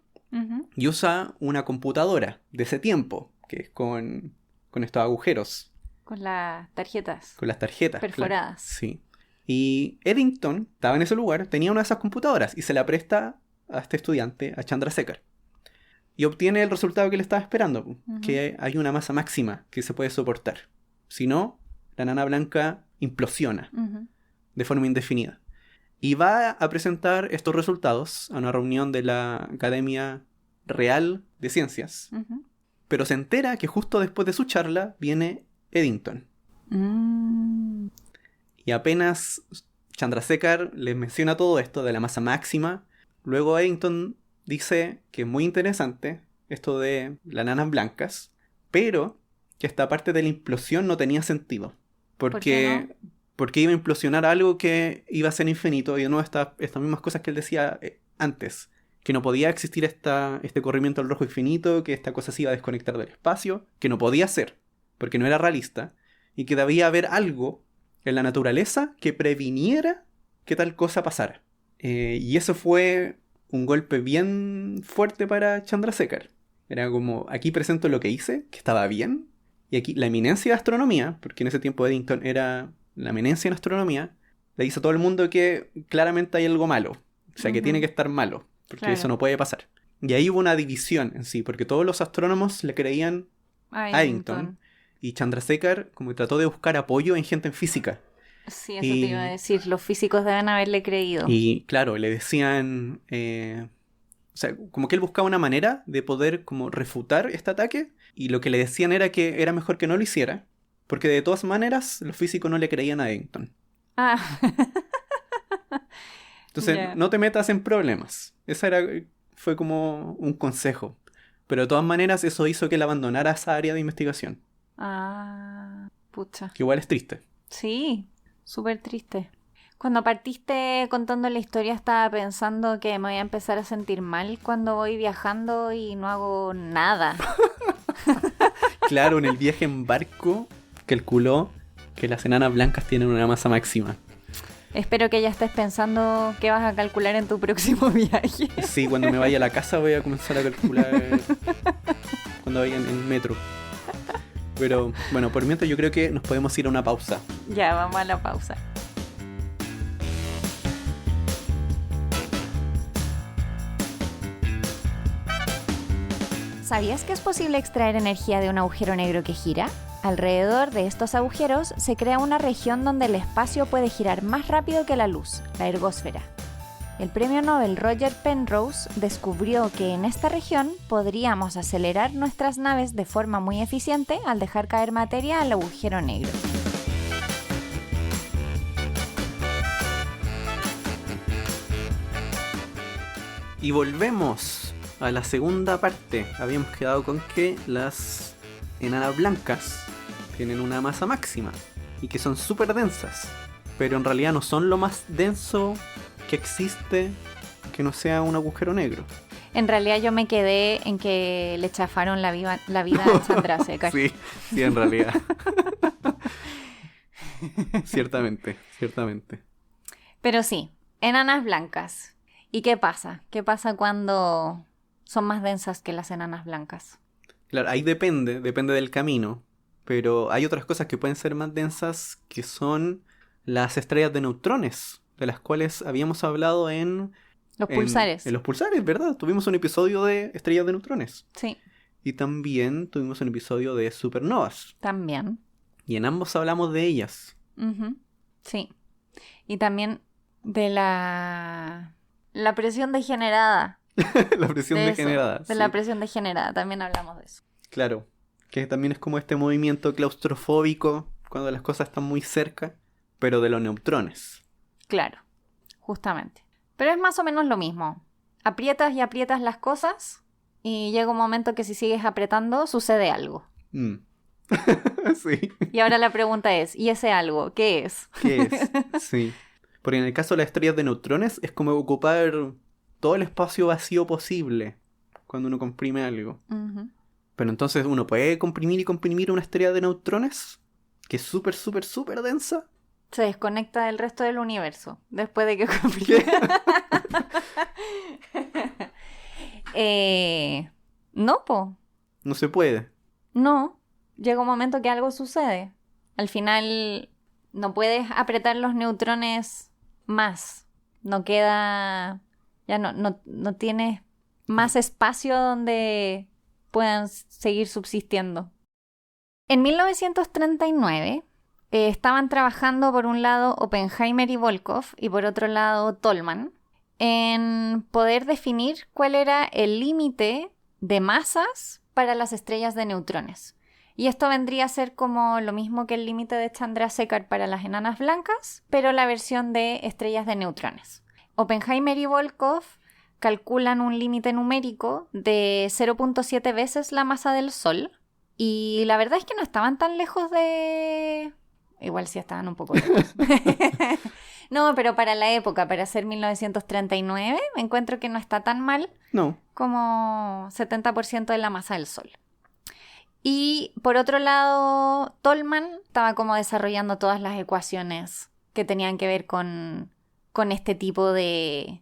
Y usa una computadora de ese tiempo, que es con estos agujeros. Con las tarjetas. Con las tarjetas. Perforadas. Claro. Sí. Y Eddington estaba en ese lugar, tenía una de esas computadoras y se la presta a este estudiante, a Chandrasekhar. Y obtiene el resultado que le estaba esperando, que hay una masa máxima que se puede soportar. Si no, la enana blanca implosiona de forma indefinida. Y va a presentar estos resultados a una reunión de la Academia Real de Ciencias. Pero se entera que justo después de su charla viene Eddington. Y apenas Chandrasekhar les menciona todo esto de la masa máxima, luego Eddington dice que es muy interesante esto de las enanas blancas, pero que esta parte de la implosión no tenía sentido. Porque, ¿por qué no? Porque iba a implosionar algo que iba a ser infinito. Y de nuevo estas mismas cosas que él decía antes. Que no podía existir este corrimiento al rojo infinito, que esta cosa se iba a desconectar del espacio, que no podía ser, porque no era realista, y que debía haber algo en la naturaleza que previniera que tal cosa pasara. Y eso fue un golpe bien fuerte para Chandrasekhar. Era como, aquí presento lo que hice, que estaba bien, y aquí la eminencia de astronomía, porque en ese tiempo Eddington era la eminencia en astronomía, le dice a todo el mundo que claramente hay algo malo, o sea, que tiene que estar malo, porque eso no puede pasar. Y ahí hubo una división en sí, porque todos los astrónomos le creían a Eddington, y Chandrasekhar como trató de buscar apoyo en gente en física. Sí, eso te iba a decir, los físicos deben haberle creído. Y claro, le decían, o sea, como que él buscaba una manera de poder como refutar este ataque, y lo que le decían era que era mejor que no lo hiciera, porque de todas maneras los físicos no le creían a Eddington. Entonces, no te metas en problemas. Fue como un consejo. Pero de todas maneras eso hizo que él abandonara esa área de investigación. Pucha. Que igual es triste. Sí, súper triste. Cuando partiste contando la historia estaba pensando que me voy a empezar a sentir mal cuando voy viajando y no hago nada. Claro, en el viaje en barco calculó que las enanas blancas tienen una masa máxima. Espero que ya estés pensando qué vas a calcular en tu próximo viaje. Sí, cuando me vaya a la casa voy a comenzar a calcular cuando vaya en metro. Pero bueno, por mientras yo creo que nos podemos ir a una pausa. Ya, vamos a la pausa. ¿Sabías que es posible extraer energía de un agujero negro que gira? Alrededor de estos agujeros se crea una región donde el espacio puede girar más rápido que la luz, la ergósfera. El premio Nobel Roger Penrose descubrió que en esta región podríamos acelerar nuestras naves de forma muy eficiente al dejar caer materia al agujero negro. Y volvemos a la segunda parte. Habíamos quedado con que las enanas blancas tienen una masa máxima y que son súper densas, pero en realidad no son lo más denso que existe que no sea un agujero negro. En realidad yo me quedé en que le chafaron la vida a Chandrasekhar. Sí, en realidad. Ciertamente. Pero sí, enanas blancas. ¿Y qué pasa? ¿Qué pasa cuando son más densas que las enanas blancas? Claro, ahí depende del camino, pero hay otras cosas que pueden ser más densas, que son las estrellas de neutrones, de las cuales habíamos hablado en pulsares. En los pulsares, ¿verdad? Tuvimos un episodio de estrellas de neutrones. Sí. Y también tuvimos un episodio de supernovas. También. Y en ambos hablamos de ellas. Uh-huh. Sí. Y también de la presión degenerada. La presión degenerada. De la presión degenerada, también hablamos de eso. Claro, que también es como este movimiento claustrofóbico cuando las cosas están muy cerca, pero de los neutrones. Claro, justamente. Pero es más o menos lo mismo. Aprietas y aprietas las cosas y llega un momento que si sigues apretando sucede algo. Sí. Y ahora la pregunta es, ¿y ese algo qué es? ¿Qué es? Sí. Porque en el caso de las estrellas de neutrones es como ocupar todo el espacio vacío posible cuando uno comprime algo. Uh-huh. Pero entonces uno puede comprimir una estrella de neutrones que es súper, súper, súper densa. Se desconecta del resto del universo después de que comprime. No, po. No se puede. No. Llega un momento que algo sucede. Al final no puedes apretar los neutrones más. No queda... Ya no tienes más espacio donde puedan seguir subsistiendo. En 1939 estaban trabajando por un lado Oppenheimer y Volkov y por otro lado Tolman en poder definir cuál era el límite de masas para las estrellas de neutrones. Y esto vendría a ser como lo mismo que el límite de Chandrasekhar para las enanas blancas, pero la versión de estrellas de neutrones. Oppenheimer y Volkov calculan un límite numérico de 0.7 veces la masa del Sol. Y la verdad es que no estaban tan lejos de... Igual sí estaban un poco lejos. No, pero para la época, para ser 1939, encuentro que no está tan mal. No. Como 70% de la masa del Sol. Y por otro lado, Tolman estaba como desarrollando todas las ecuaciones que tenían que ver con este tipo de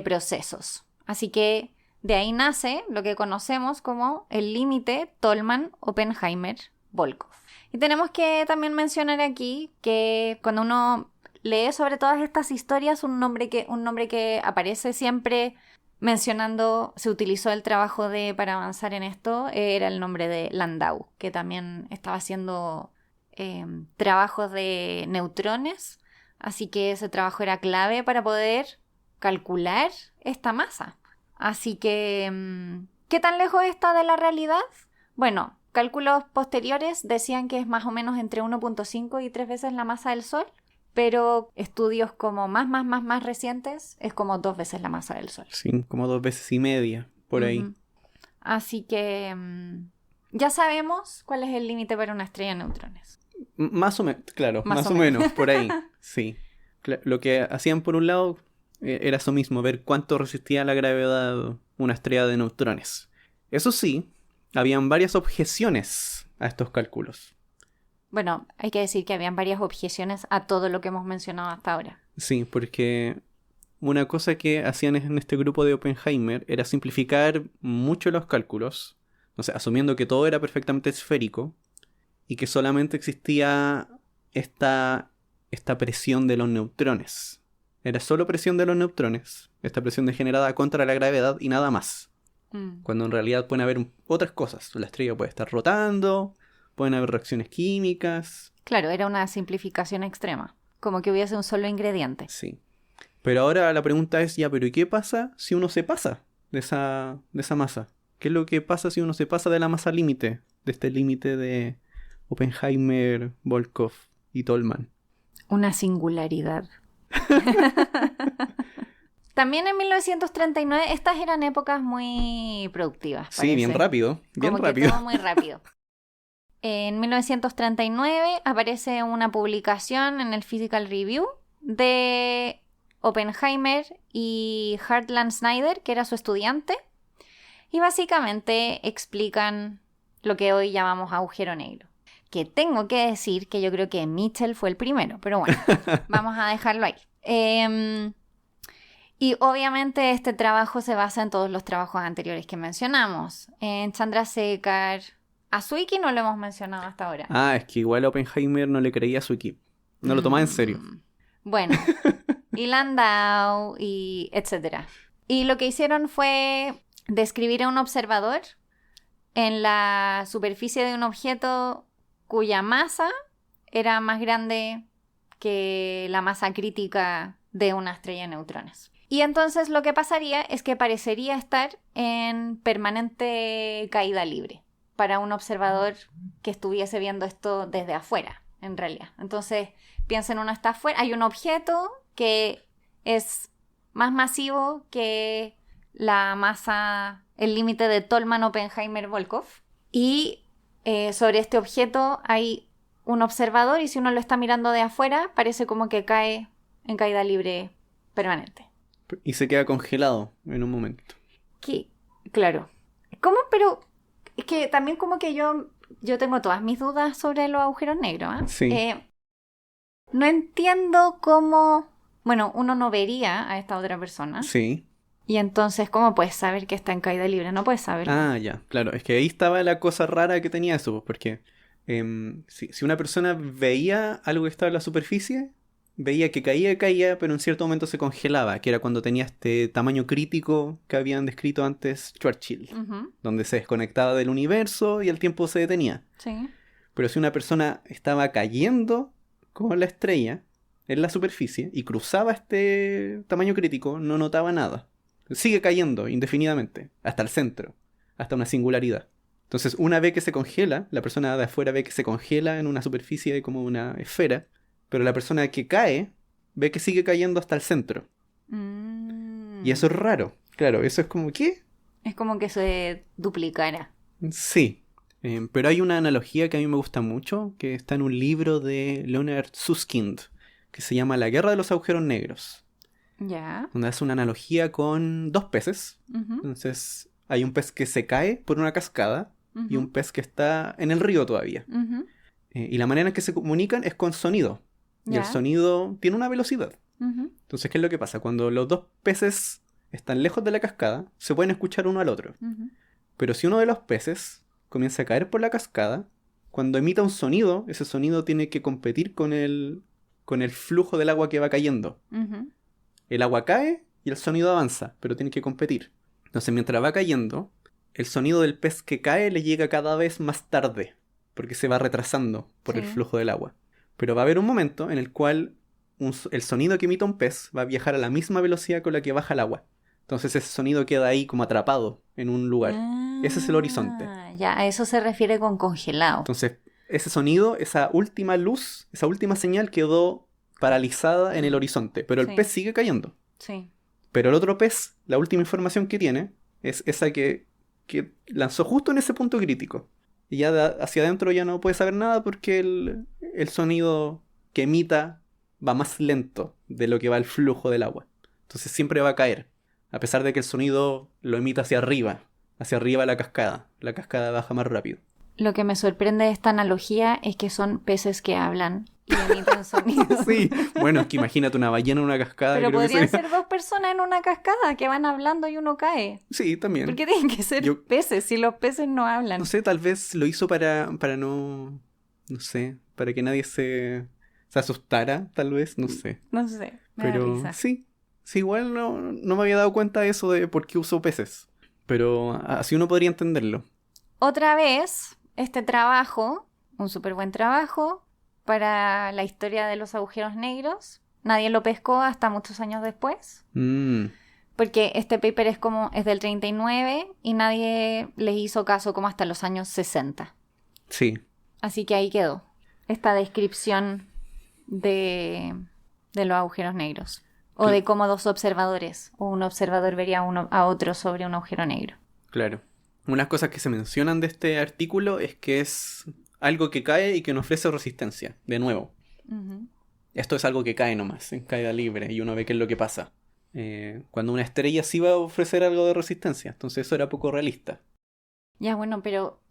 procesos. Así que de ahí nace lo que conocemos como el límite Tolman-Oppenheimer-Volkov. Y tenemos que también mencionar aquí que cuando uno lee sobre todas estas historias, un nombre que aparece siempre mencionando, se utilizó el trabajo para avanzar en esto, era el nombre de Landau, que también estaba haciendo trabajos de neutrones, así que ese trabajo era clave para poder calcular esta masa. Así que, ¿qué tan lejos está de la realidad? Bueno, cálculos posteriores decían que es más o menos entre 1.5 y 3 veces la masa del Sol, pero estudios como más recientes es como 2 veces la masa del Sol. Sí, como 2 veces y media, por ahí. Así que ya sabemos cuál es el límite para una estrella de neutrones. Más o menos, claro, más o menos, por ahí, sí. Lo que hacían por un lado era eso mismo, ver cuánto resistía a la gravedad una estrella de neutrones. Eso sí, habían varias objeciones a estos cálculos. Bueno, hay que decir que habían varias objeciones a todo lo que hemos mencionado hasta ahora. Sí, porque una cosa que hacían en este grupo de Oppenheimer era simplificar mucho los cálculos, o sea, asumiendo que todo era perfectamente esférico y que solamente existía esta presión de los neutrones. Era solo presión de los neutrones, esta presión degenerada contra la gravedad y nada más. Cuando en realidad pueden haber otras cosas. La estrella puede estar rotando, pueden haber reacciones químicas. Claro, era una simplificación extrema. Como que hubiese un solo ingrediente. Sí. Pero ahora la pregunta es, ya, ¿pero y qué pasa si uno se pasa de esa masa? ¿Qué es lo que pasa si uno se pasa de la masa límite? De este límite de Oppenheimer, Volkov y Tolman. Una singularidad. También en 1939, estas eran épocas muy productivas. Sí, parece. bien rápido, bien Como rápido. que todo muy rápido. En 1939 aparece una publicación en el Physical Review de Oppenheimer y Hartland Snyder, que era su estudiante, y básicamente explican lo que hoy llamamos agujero negro. Que tengo que decir que yo creo que Mitchell fue el primero, pero bueno, vamos a dejarlo ahí. Y obviamente este trabajo se basa en todos los trabajos anteriores que mencionamos. En Chandrasekhar. A Zwicky no lo hemos mencionado hasta ahora. Ah, es que igual Oppenheimer no le creía a su equipo. No lo tomaba en serio. Bueno, y Landau y etcétera. Y lo que hicieron fue describir a un observador en la superficie de un objeto cuya masa era más grande que la masa crítica de una estrella de neutrones. Y entonces lo que pasaría es que parecería estar en permanente caída libre para un observador que estuviese viendo esto desde afuera, en realidad. Entonces, piensen, uno está afuera, hay un objeto que es más masivo que la masa, el límite de Tolman, Oppenheimer, Volkov, y sobre este objeto hay un observador y si uno lo está mirando de afuera, parece como que cae en caída libre permanente. Y se queda congelado en un momento. ¿Qué? Claro. ¿Cómo? Pero es que también como que yo tengo todas mis dudas sobre los agujeros negros. Sí. No entiendo cómo... Bueno, uno no vería a esta otra persona. Sí. Y entonces, ¿cómo puedes saber que está en caída libre? No puedes saberlo. Ah, ya, claro. Es que ahí estaba la cosa rara que tenía eso, porque si una persona veía algo que estaba en la superficie, veía que caía, pero en cierto momento se congelaba, que era cuando tenía este tamaño crítico que habían descrito antes Churchill, donde se desconectaba del universo y el tiempo se detenía. Sí. Pero si una persona estaba cayendo con la estrella en la superficie y cruzaba este tamaño crítico, no notaba nada. Sigue cayendo indefinidamente, hasta el centro, hasta una singularidad. Entonces, una vez que se congela, la persona de afuera ve que se congela en una superficie como una esfera, pero la persona que cae ve que sigue cayendo hasta el centro. Y eso es raro. Claro, eso es como, ¿qué? Es como que se duplicara. Sí. Pero hay una analogía que a mí me gusta mucho, que está en un libro de Leonard Susskind, que se llama La guerra de los agujeros negros. Ya. Donde hace una analogía con dos peces. Entonces, hay un pez que se cae por una cascada y un pez que está en el río todavía. Y la manera en que se comunican es con sonido. Y el sonido tiene una velocidad. Entonces, ¿qué es lo que pasa? Cuando los dos peces están lejos de la cascada, se pueden escuchar uno al otro. Pero si uno de los peces comienza a caer por la cascada, cuando emita un sonido, ese sonido tiene que competir con el flujo del agua que va cayendo. El agua cae y el sonido avanza, pero tiene que competir. Entonces, mientras va cayendo, el sonido del pez que cae le llega cada vez más tarde, porque se va retrasando por el flujo del agua. Pero va a haber un momento en el cual el sonido que emite un pez va a viajar a la misma velocidad con la que baja el agua. Entonces ese sonido queda ahí como atrapado en un lugar. Ese es el horizonte. Ya, a eso se refiere con congelado. Entonces, ese sonido, esa última luz, esa última señal quedó paralizada en el horizonte, pero el pez sigue cayendo. Sí. Pero el otro pez, la última información que tiene, es esa que lanzó justo en ese punto crítico. Y ya hacia adentro ya no puede saber nada porque el sonido que emita va más lento de lo que va el flujo del agua. Entonces siempre va a caer, a pesar de que el sonido lo emita hacia arriba la cascada. La cascada baja más rápido. Lo que me sorprende de esta analogía es que son peces que hablan y emiten sonidos. Sí, bueno, es que imagínate una ballena en una cascada. Pero creo podrían que ser dos personas en una cascada que van hablando y uno cae. Sí, también. ¿Por qué tienen que ser peces si los peces no hablan? No sé, tal vez lo hizo para no sé, para que nadie se asustara, tal vez, no sé. No sé, me Pero da risa. sí, igual no me había dado cuenta de eso de por qué usó peces. Pero así uno podría entenderlo. Otra vez, este trabajo un súper buen trabajo para la historia de los agujeros negros. Nadie lo pescó hasta muchos años después. Porque este paper es del 39 y nadie les hizo caso como hasta los años 60. Sí. Así que ahí quedó esta descripción de los agujeros negros. O de cómo dos observadores o un observador vería a otro sobre un agujero negro. Claro. Unas cosas que se mencionan de este artículo es que es algo que cae y que no ofrece resistencia, de nuevo. Esto es algo que cae nomás, en caída libre, y uno ve qué es lo que pasa. Cuando una estrella sí va a ofrecer algo de resistencia, entonces eso era poco realista. Ya, bueno, pero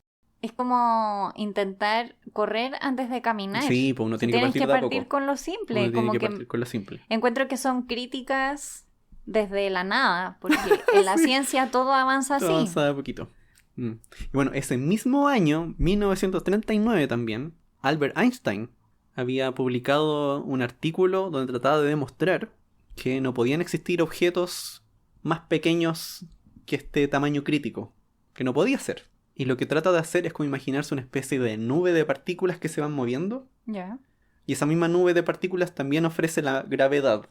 es como intentar correr antes de caminar. Sí, pues uno tiene que partir de a poco. Tienes que partir con lo simple. Uno tiene que partir con lo simple. Encuentro que son críticas desde la nada, porque en la ciencia todo avanza así. Todo avanza de a poquito. Y bueno, ese mismo año, 1939 también, Albert Einstein había publicado un artículo donde trataba de demostrar que no podían existir objetos más pequeños que este tamaño crítico, que no podía ser. Y lo que trata de hacer es como imaginarse una especie de nube de partículas que se van moviendo. Ya. Y esa misma nube de partículas también ofrece la gravedad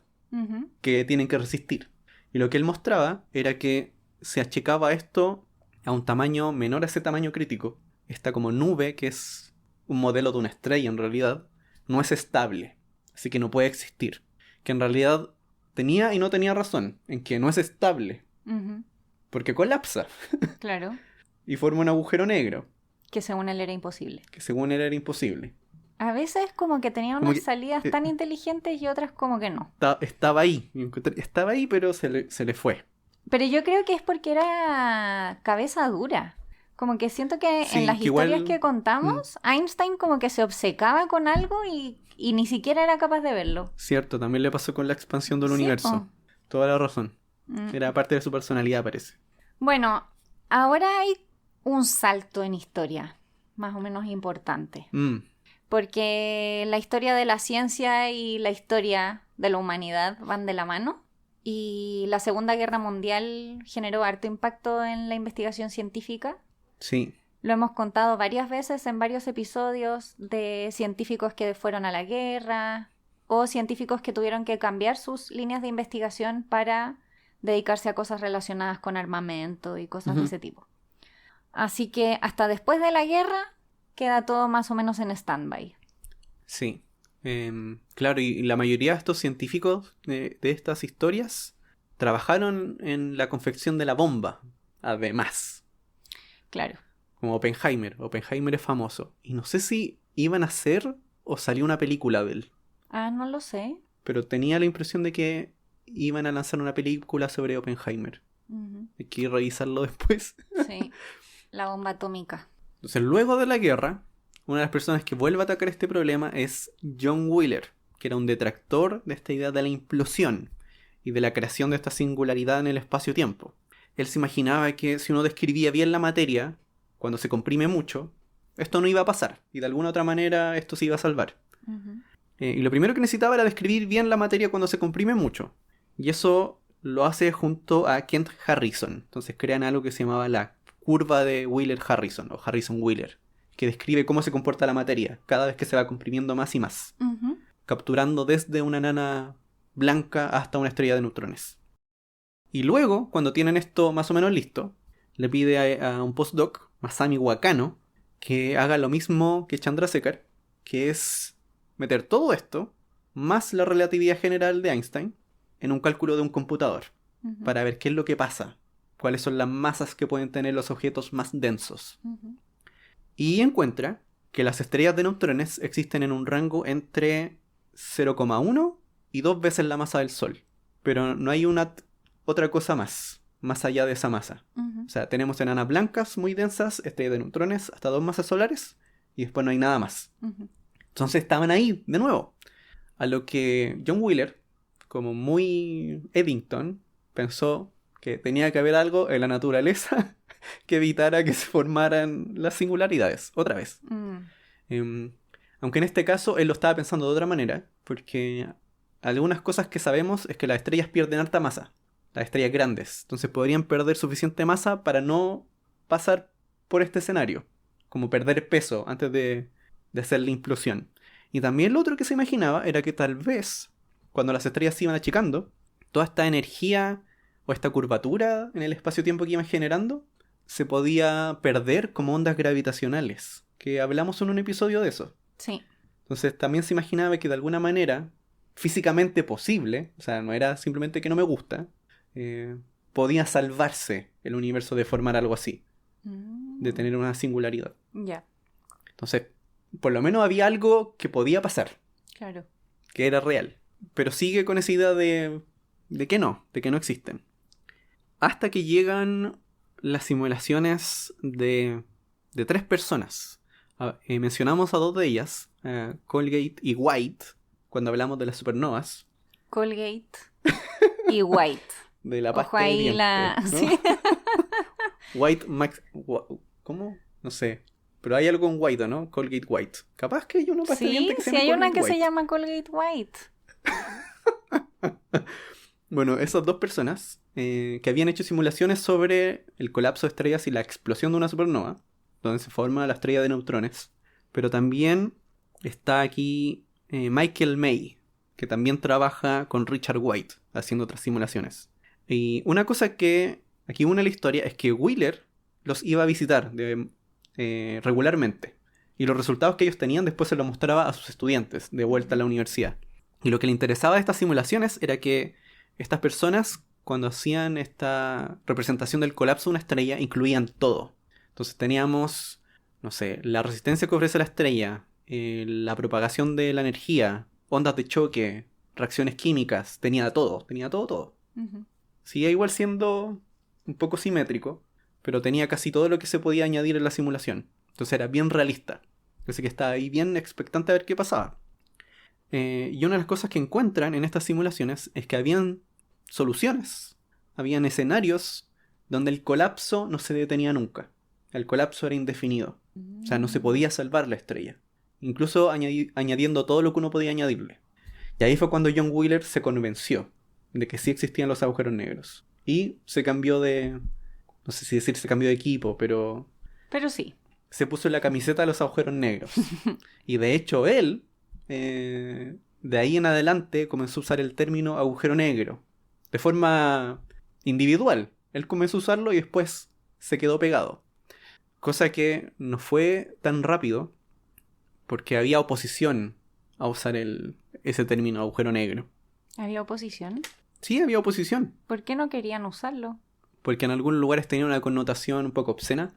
que tienen que resistir. Y lo que él mostraba era que se achicaba esto a un tamaño menor a ese tamaño crítico. Esta como nube, que es un modelo de una estrella en realidad, no es estable. Así que no puede existir. Que en realidad tenía y no tenía razón en que no es estable. Porque colapsa. Claro. Y forma un agujero negro. Que según él era imposible. A veces como que tenía unas salidas tan inteligentes y otras como que no. Estaba ahí, pero se le fue. Pero yo creo que es porque era cabeza dura. Como que siento que sí, en las historias que contamos, Einstein como que se obcecaba con algo y ni siquiera era capaz de verlo. Cierto, también le pasó con la expansión del universo. Toda la razón. Era parte de su personalidad, parece. Bueno, ahora hay un salto en historia, más o menos importante. Porque la historia de la ciencia y la historia de la humanidad van de la mano. Y la Segunda Guerra Mundial generó harto impacto en la investigación científica. Sí. Lo hemos contado varias veces en varios episodios de científicos que fueron a la guerra o científicos que tuvieron que cambiar sus líneas de investigación para dedicarse a cosas relacionadas con armamento y cosas de ese tipo. Así que hasta después de la guerra queda todo más o menos en stand-by. Sí. Claro, y la mayoría de estos científicos de estas historias trabajaron en la confección de la bomba, además. Claro. Como Oppenheimer. Oppenheimer es famoso. Y no sé si iban a hacer o salió una película de él. No lo sé. Pero tenía la impresión de que iban a lanzar una película sobre Oppenheimer. Hay que revisarlo después. Sí, la bomba atómica. Entonces, luego de la guerra, una de las personas que vuelve a atacar este problema es John Wheeler, que era un detractor de esta idea de la implosión y de la creación de esta singularidad en el espacio-tiempo. Él se imaginaba que si uno describía bien la materia, cuando se comprime mucho, esto no iba a pasar, y de alguna otra manera esto se iba a salvar. Y lo primero que necesitaba era describir bien la materia cuando se comprime mucho. Y eso lo hace junto a Kent Harrison. Entonces crean algo que se llamaba la curva de Wheeler-Harrison, o Harrison-Wheeler, que describe cómo se comporta la materia cada vez que se va comprimiendo más y más, capturando desde una enana blanca hasta una estrella de neutrones. Y luego, cuando tienen esto más o menos listo, le pide a un postdoc, Masami Wakano, que haga lo mismo que Chandrasekhar, que es meter todo esto, más la relatividad general de Einstein, en un cálculo de un computador, para ver qué es lo que pasa, cuáles son las masas que pueden tener los objetos más densos. Y encuentra que las estrellas de neutrones existen en un rango entre 0,1 y 2 veces la masa del Sol. Pero no hay otra cosa más allá de esa masa. O sea, tenemos enanas blancas muy densas, estrellas de neutrones, hasta 2 masas solares, y después no hay nada más. Entonces estaban ahí, de nuevo. A lo que John Wheeler, como muy Eddington, pensó que tenía que haber algo en la naturaleza que evitara que se formaran las singularidades, otra vez. Aunque en este caso él lo estaba pensando de otra manera, porque algunas cosas que sabemos es que las estrellas pierden harta masa, las estrellas grandes, entonces podrían perder suficiente masa para no pasar por este escenario, como perder peso antes de de hacer la implosión. Y también lo otro que se imaginaba era que tal vez, cuando las estrellas se iban achicando, toda esta energía o esta curvatura en el espacio-tiempo que iban generando se podía perder como ondas gravitacionales, que hablamos en un episodio de eso. Sí. Entonces también se imaginaba que de alguna manera, físicamente posible, o sea, no era simplemente que no me gusta, podía salvarse el universo de formar algo así, de tener una singularidad. Ya. Entonces, por lo menos había algo que podía pasar, Claro. que era real. Pero sigue con esa idea de que no existen. Hasta que llegan las simulaciones de 3 personas. Mencionamos a 2 de ellas, Colgate y White, cuando hablamos de las supernovas. Colgate y White. De la pasta Ojo de ahí dientes, la... ¿no? Sí. White Max... ¿Cómo? No sé. Pero hay algo con White, ¿no? Colgate White. Capaz que hay una pasta de dientes que se Sí, llama hay una Colgate que se White. llama Colgate White. Bueno, esas 2 personas que habían hecho simulaciones sobre el colapso de estrellas y la explosión de una supernova, donde se forma la estrella de neutrones. Pero también está aquí Michael May, que también trabaja con Richard White, haciendo otras simulaciones. Y una cosa que aquí une la historia es que Wheeler los iba a visitar regularmente. Y los resultados que ellos tenían después se los mostraba a sus estudiantes de vuelta a la universidad. Y lo que le interesaba de estas simulaciones era que estas personas, cuando hacían esta representación del colapso de una estrella, incluían todo. Entonces teníamos, no sé, la resistencia que ofrece la estrella, la propagación de la energía, ondas de choque, reacciones químicas, tenía todo. Uh-huh. Sigue igual siendo un poco simétrico, pero tenía casi todo lo que se podía añadir en la simulación. Entonces era bien realista. Así que estaba ahí bien expectante a ver qué pasaba. Y una de las cosas que encuentran en estas simulaciones es que habían soluciones. Habían escenarios donde el colapso no se detenía nunca. El colapso era indefinido. O sea, no se podía salvar la estrella. Incluso añadiendo todo lo que uno podía añadirle. Y ahí fue cuando John Wheeler se convenció de que sí existían los agujeros negros. Y se cambió de... No sé si decir se cambió de equipo, pero... Pero sí. Se puso en la camiseta de los agujeros negros. Y de hecho él, de ahí en adelante, comenzó a usar el término agujero negro. De forma individual. Él comenzó a usarlo y después se quedó pegado. Cosa que no fue tan rápido porque había oposición a usar ese término agujero negro. ¿Había oposición? Sí, había oposición. ¿Por qué no querían usarlo? Porque en algunos lugares tenía una connotación un poco obscena.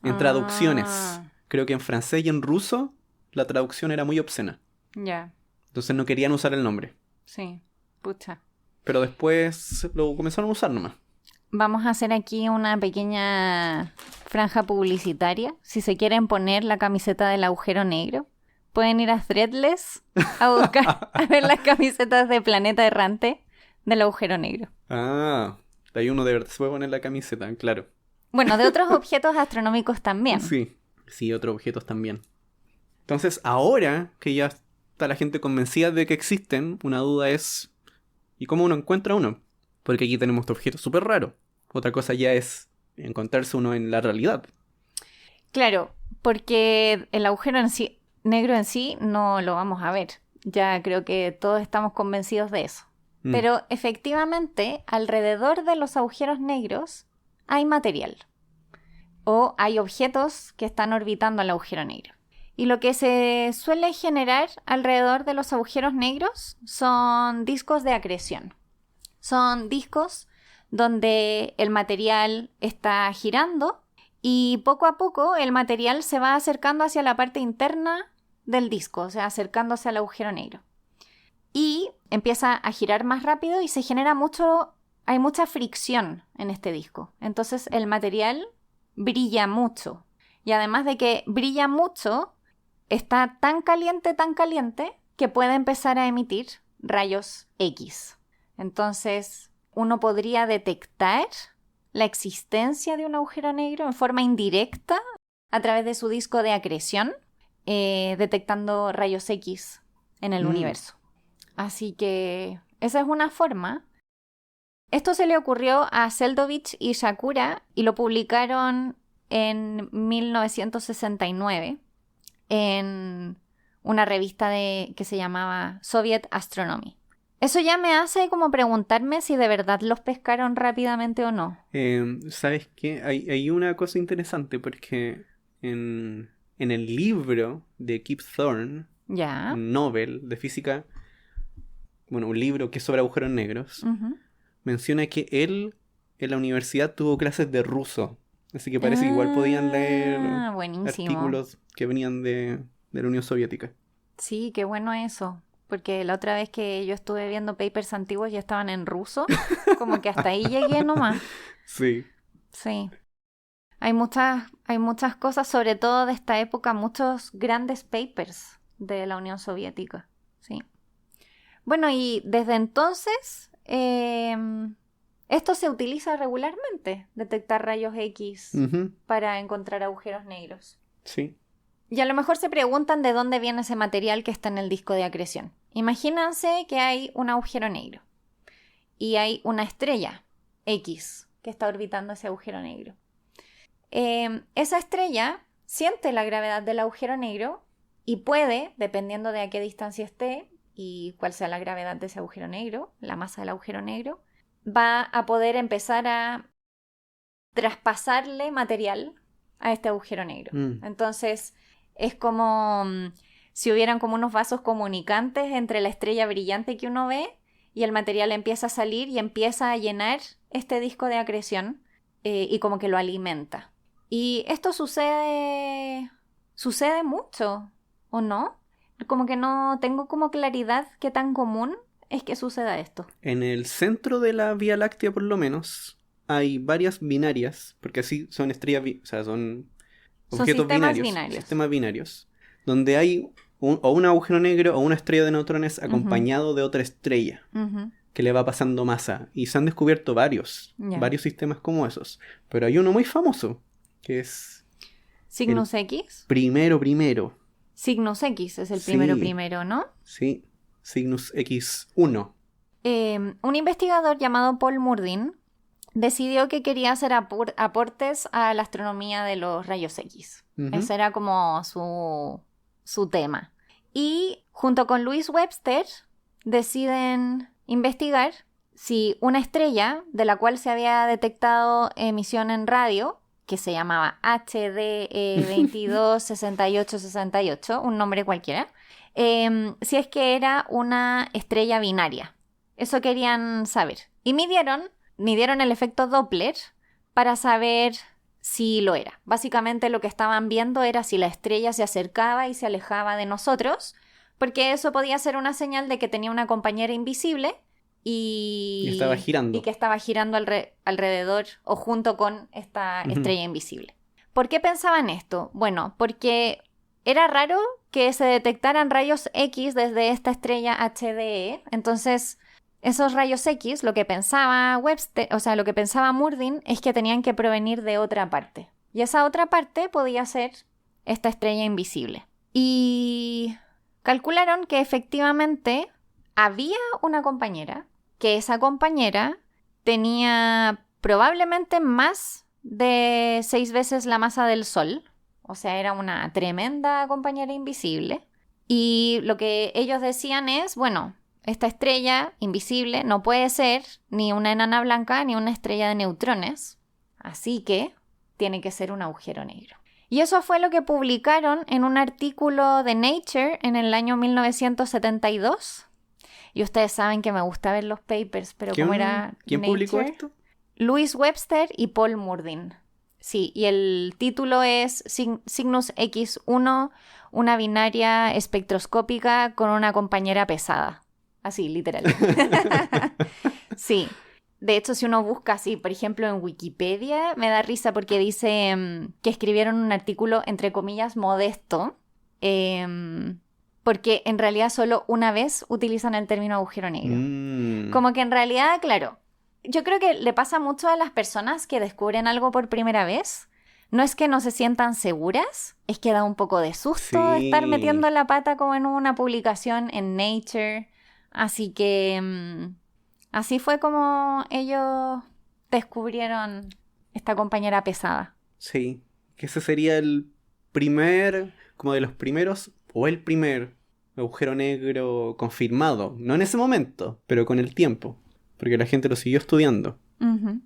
En traducciones. Creo que en francés y en ruso la traducción era muy obscena. Ya. Entonces no querían usar el nombre. Sí. Pucha. Pero después lo comenzaron a usar nomás. Vamos a hacer aquí una pequeña franja publicitaria. Si se quieren poner la camiseta del agujero negro, pueden ir a Threadless a buscar, a ver las camisetas de Planeta Errante del agujero negro. Ah, de ahí uno de verdad se puede poner la camiseta, claro. Bueno, de otros objetos astronómicos también. Sí, otros objetos también. Entonces, ahora que ya está la gente convencida de que existen, una duda es... ¿y cómo uno encuentra uno? Porque aquí tenemos este objeto súper raro. Otra cosa ya es encontrarse uno en la realidad. Claro, porque el agujero negro en sí no lo vamos a ver. Ya creo que todos estamos convencidos de eso. Pero efectivamente, alrededor de los agujeros negros hay material. O hay objetos que están orbitando al agujero negro. Y lo que se suele generar alrededor de los agujeros negros son discos de acreción. Son discos donde el material está girando y poco a poco el material se va acercando hacia la parte interna del disco, o sea, acercándose al agujero negro. Y empieza a girar más rápido y se genera hay mucha fricción en este disco. Entonces el material brilla mucho. Y además de que brilla mucho, está tan caliente, que puede empezar a emitir rayos X. Entonces, uno podría detectar la existencia de un agujero negro en forma indirecta a través de su disco de acreción, detectando rayos X en el universo. Así que esa es una forma. Esto se le ocurrió a Seldovich y Shakura y lo publicaron en 1969. en una revista que se llamaba Soviet Astronomy. Eso ya me hace como preguntarme si de verdad los pescaron rápidamente o no. ¿Sabes qué? Hay una cosa interesante porque en el libro de Kip Thorne, Ya. un Nobel de física, bueno, un libro que es sobre agujeros negros, menciona que él en la universidad tuvo clases de ruso. Así que parece que igual podían leer buenísimo. artículos que venían de la Unión Soviética. Sí, qué bueno eso. Porque la otra vez que yo estuve viendo papers antiguos ya estaban en ruso. Como que hasta ahí llegué nomás. Sí. Sí. Hay muchas cosas, sobre todo de esta época, muchos grandes papers de la Unión Soviética. Sí. Bueno, y desde entonces esto se utiliza regularmente, detectar rayos X para encontrar agujeros negros. Sí. Y a lo mejor se preguntan de dónde viene ese material que está en el disco de acreción. Imagínense que hay un agujero negro y hay una estrella X que está orbitando ese agujero negro. Esa estrella siente la gravedad del agujero negro y puede, dependiendo de a qué distancia esté y cuál sea la gravedad de ese agujero negro, la masa del agujero negro, va a poder empezar a traspasarle material a este agujero negro. Entonces es como si hubieran como unos vasos comunicantes entre la estrella brillante que uno ve y el material empieza a salir y empieza a llenar este disco de acreción y como que lo alimenta. Y esto sucede mucho, ¿o no? Como que no tengo como claridad qué tan común es que suceda esto. En el centro de la Vía Láctea, por lo menos, hay varias binarias, porque así son estrellas, o sea, son objetos binarios, sistemas binarios, donde hay o un agujero negro o una estrella de neutrones acompañado de otra estrella que le va pasando masa. Y se han descubierto varios sistemas como esos. Pero hay uno muy famoso, que es... ¿Cygnus X? Primero. Cygnus X es el primero, ¿no? Sí, Cygnus X1. Un investigador llamado Paul Murdin decidió que quería hacer aportes a la astronomía de los rayos X. Ese era como su tema. Y junto con Louis Webster deciden investigar si una estrella de la cual se había detectado emisión en radio, que se llamaba HDE 226868, un nombre cualquiera, si es que era una estrella binaria. Eso querían saber. Y midieron el efecto Doppler para saber si lo era. Básicamente lo que estaban viendo era si la estrella se acercaba y se alejaba de nosotros, porque eso podía ser una señal de que tenía una compañera invisible y estaba girando. Y que estaba girando alrededor o junto con esta estrella invisible. ¿Por qué pensaban esto? Bueno, porque era raro que se detectaran rayos X desde esta estrella HDE. Entonces, esos rayos X, lo que pensaba Webster, o sea, lo que pensaba Murdin, es que tenían que provenir de otra parte. Y esa otra parte podía ser esta estrella invisible. Y calcularon que efectivamente había una compañera, que esa compañera tenía probablemente más de 6 veces la masa del Sol. O sea, era una tremenda compañera invisible. Y lo que ellos decían es, bueno, esta estrella invisible no puede ser ni una enana blanca ni una estrella de neutrones. Así que tiene que ser un agujero negro. Y eso fue lo que publicaron en un artículo de Nature en el año 1972. Y ustedes saben que me gusta ver los papers, pero como era ¿Quién Nature, publicó esto? Louis Webster y Paul Murdin. Sí, y el título es Cygnus X1, una binaria espectroscópica con una compañera pesada. Así, literal. Sí. De hecho, si uno busca así, por ejemplo, en Wikipedia, me da risa porque dice que escribieron un artículo, entre comillas, modesto, porque en realidad solo una vez utilizan el término agujero negro. Como que en realidad, claro, yo creo que le pasa mucho a las personas que descubren algo por primera vez. No es que no se sientan seguras, es que da un poco de susto de estar metiendo la pata como en una publicación en Nature. Así que así fue como ellos descubrieron esta compañera pesada. Sí, que ese sería el primer como de los primeros, o el primer agujero negro confirmado. No en ese momento, pero con el tiempo. Porque la gente lo siguió estudiando. Ujú.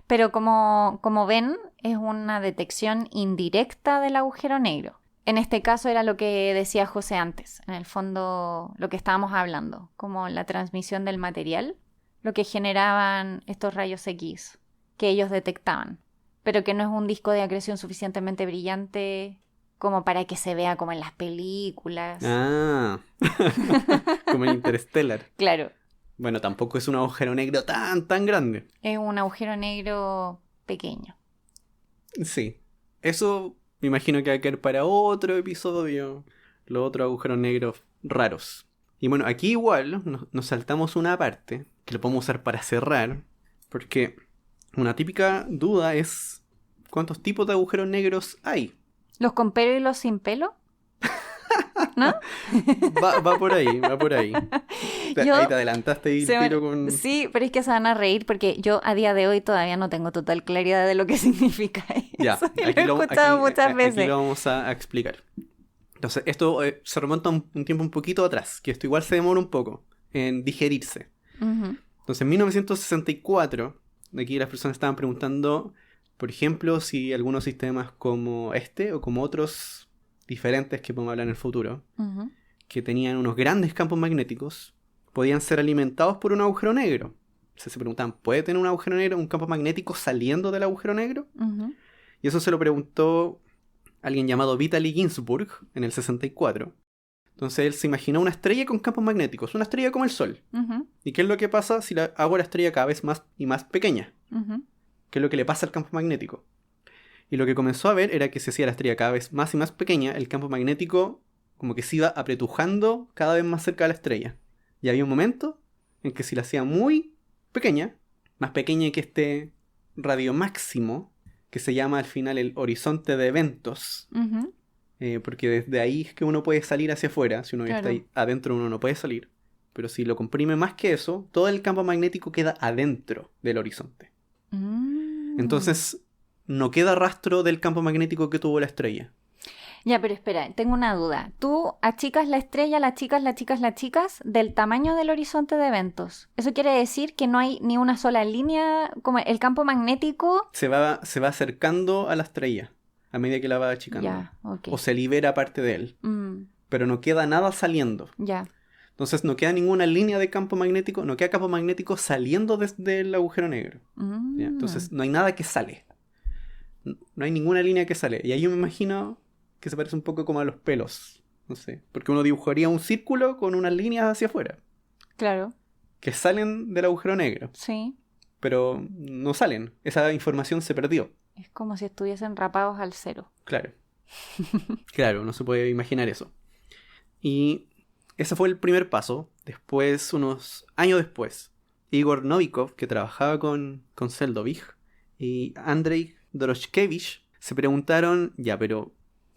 Pero como ven, es una detección indirecta del agujero negro. En este caso era lo que decía José antes, en el fondo lo que estábamos hablando, como la transmisión del material, lo que generaban estos rayos X que ellos detectaban, pero que no es un disco de acreción suficientemente brillante como para que se vea como en las películas. Ah, como en Interstellar. Claro, Bueno, tampoco es un agujero negro tan grande. es un agujero negro pequeño. Sí, eso me imagino que va a quedar para otro episodio, los otros agujeros negros raros. Y bueno, aquí igual nos saltamos una parte que lo podemos usar para cerrar, porque una típica duda es ¿cuántos tipos de agujeros negros hay? ¿Los con pelo y los sin pelo? ¿No? Va por ahí, va por ahí. Yo- Ahí te adelantaste y tiro con... Sí, pero es que se van a reír porque yo a día de hoy todavía no tengo total claridad de lo que significa Ya, eso. Y lo he escuchado muchas aquí veces. lo vamos a explicar. Entonces, esto se remonta un tiempo un poquito atrás, que esto igual se demora un poco en digerirse. Ujú, Entonces, en 1964, aquí las personas estaban preguntando, por ejemplo, si algunos sistemas como este o como otros diferentes que podemos hablar en el futuro, ujú, que tenían unos grandes campos magnéticos, podían ser alimentados por un agujero negro. O sea, se preguntaban, ¿puede tener un agujero negro, un campo magnético saliendo del agujero negro? ujú. Y eso se lo preguntó alguien llamado Vitaly Ginzburg en el 64. Entonces él se imaginó una estrella con campos magnéticos, una estrella como el Sol. Ujú, ¿Y qué es lo que pasa si hago la estrella cada vez más y más pequeña? ujú. ¿Qué es lo que le pasa al campo magnético? Y lo que comenzó a ver era que si hacía la estrella cada vez más y más pequeña, el campo magnético como que se iba apretujando cada vez más cerca de la estrella. Y había un momento en que si la hacía muy pequeña, más pequeña que este radio máximo, que se llama al final el horizonte de eventos, Ujú. porque desde ahí es que uno puede salir hacia afuera, si uno ya está Claro. ahí adentro uno no puede salir, pero si lo comprime más que eso, todo el campo magnético queda adentro del horizonte. Mm. Entonces no queda rastro del campo magnético que tuvo la estrella. Ya, pero espera, tengo una duda. Tú achicas la estrella, la achicas del tamaño del horizonte de eventos. ¿Eso quiere decir que no hay ni una sola línea, como el campo magnético? Se va acercando a la estrella a medida que la va achicando. Ya, ok. O se libera parte de él, Mm, pero no queda nada saliendo. ya. Entonces no queda ninguna línea de campo magnético, no queda campo magnético saliendo desde el agujero negro. Mm. ¿Ya? Entonces no hay nada que sale. No hay ninguna línea que sale. Y ahí yo me imagino que se parece un poco como a los pelos. No sé. Porque uno dibujaría un círculo con unas líneas hacia afuera. Claro, Que salen del agujero negro. sí. Pero no salen. Esa información se perdió. Es como si estuviesen rapados al cero. Claro. Claro, no se puede imaginar eso. Y ese fue el primer paso. Después, unos años después, Igor Novikov, que trabajaba con Seldovich, y Andrei Doroshkevich se preguntaron, ya, pero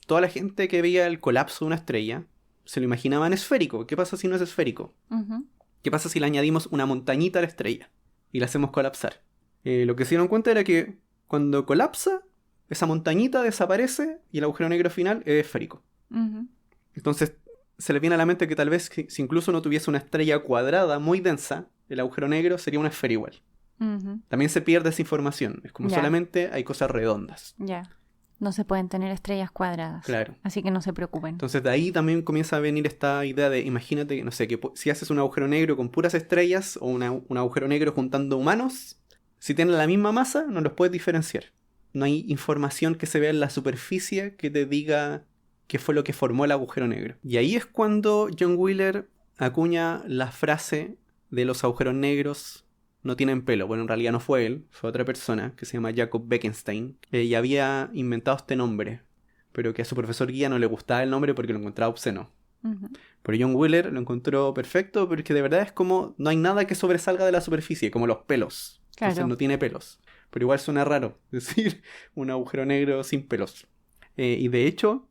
toda la gente que veía el colapso de una estrella se lo imaginaban esférico. ¿Qué pasa si no es esférico? Ujú. ¿Qué pasa si le añadimos una montañita a la estrella y la hacemos colapsar? Lo que se dieron cuenta era que cuando colapsa, esa montañita desaparece y el agujero negro final es esférico. Ujú. Entonces se les viene a la mente que tal vez si incluso no tuviese una estrella cuadrada muy densa, el agujero negro sería una esfera igual. Ujú. También se pierde esa información. Es como Ya. solamente hay cosas redondas. Ya. No se pueden tener estrellas cuadradas. Claro. Así que no se preocupen. Entonces de ahí también comienza a venir esta idea de, imagínate, no sé, que si haces un agujero negro con puras estrellas o un agujero negro juntando humanos, si tienen la misma masa no los puedes diferenciar. No hay información que se vea en la superficie que te diga qué fue lo que formó el agujero negro. Y ahí es cuando John Wheeler acuña la frase de los agujeros negros no tienen pelo. Bueno, en realidad no fue él, fue otra persona que se llama Jacob Bekenstein. Y había inventado este nombre, pero que a su profesor guía no le gustaba el nombre porque lo encontraba obsceno. Ujú. Pero John Wheeler lo encontró perfecto porque de verdad es como no hay nada que sobresalga de la superficie, como los pelos. Claro. Entonces no tiene pelos. Pero igual suena raro decir un agujero negro sin pelos. Y de hecho,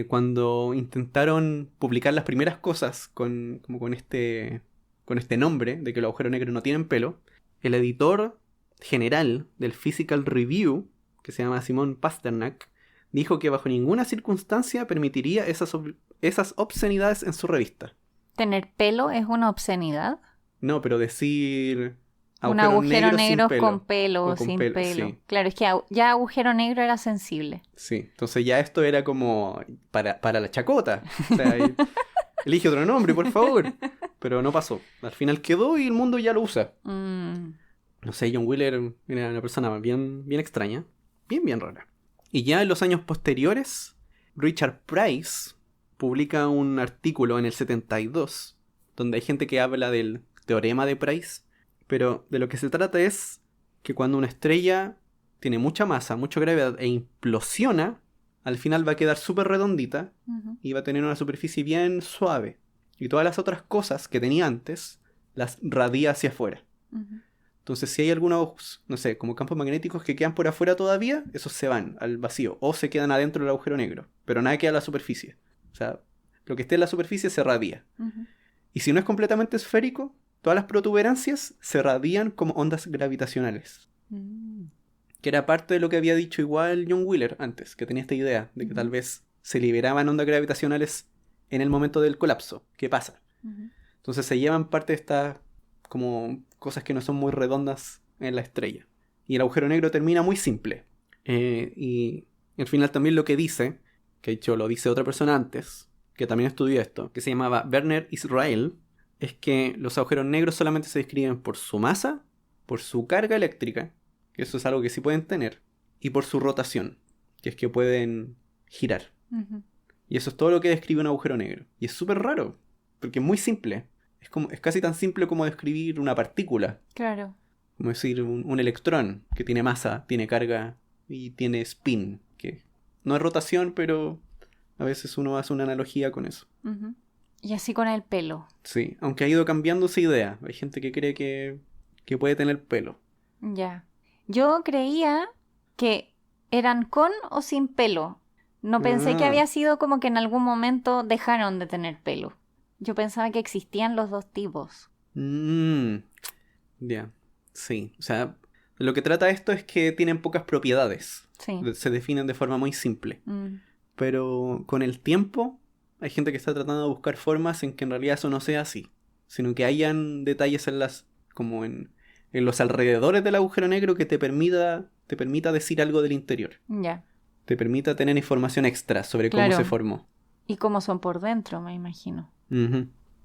cuando intentaron publicar las primeras cosas con este nombre de que los agujeros negros no tienen pelo, el editor general del Physical Review, que se llama Simon Pasternak, dijo que bajo ninguna circunstancia permitiría esas obscenidades en su revista. ¿Tener pelo es una obscenidad? No, pero decir... Un agujero negro con pelo o o sin pelo. Sí. Claro, es que ya agujero negro era sensible. Sí, entonces ya esto era como para la chacota. O sea, elige otro nombre, por favor. Pero no pasó. Al final quedó y el mundo ya lo usa. No sé, John Wheeler era una persona bien extraña. Bien rara. Y ya en los años posteriores, Richard Price publica un artículo en el 72, donde hay gente que habla del teorema de Price. Pero de lo que se trata es que cuando una estrella tiene mucha masa, mucha gravedad e implosiona, al final va a quedar súper redondita y va a tener una superficie bien suave. Y todas las otras cosas que tenía antes las radia hacia afuera. Entonces si hay algunos, no sé, como campos magnéticos que quedan por afuera todavía, esos se van al vacío o se quedan adentro del agujero negro. Pero nada queda en la superficie. O sea, lo que esté en la superficie se radia. Y si no es completamente esférico, todas las protuberancias se radian como ondas gravitacionales. Que era parte de lo que había dicho igual John Wheeler antes, que tenía esta idea de que tal vez se liberaban ondas gravitacionales en el momento del colapso. ¿Qué pasa? Entonces se llevan parte de estas como cosas que no son muy redondas en la estrella. Y el agujero negro termina muy simple. Y al final también lo que dice, que de hecho lo dice otra persona antes, que también estudió esto, que se llamaba Werner Israel, es que los agujeros negros solamente se describen por su masa, por su carga eléctrica, que eso es algo que sí pueden tener, y por su rotación, que es que pueden girar. Y eso es todo lo que describe un agujero negro. Y es súper raro, porque es muy simple. Es casi tan simple como describir una partícula. Claro. Como decir un electrón, que tiene masa, tiene carga y tiene spin, que no es rotación, pero a veces uno hace una analogía con eso. Y así con el pelo. Sí, aunque ha ido cambiando esa idea. Hay gente que cree que puede tener pelo. Ya. Yo creía que eran con o sin pelo. No pensé que había sido como que en algún momento dejaron de tener pelo. Yo pensaba que existían los dos tipos. Ya, sí. O sea, lo que trata esto es que tienen pocas propiedades. Sí. Se definen de forma muy simple. Pero con el tiempo hay gente que está tratando de buscar formas en que en realidad eso no sea así. Sino que hayan detalles como en los alrededores del agujero negro que te permita decir algo del interior. Ya. Te permita tener información extra sobre cómo se formó. Y cómo son por dentro, me imagino.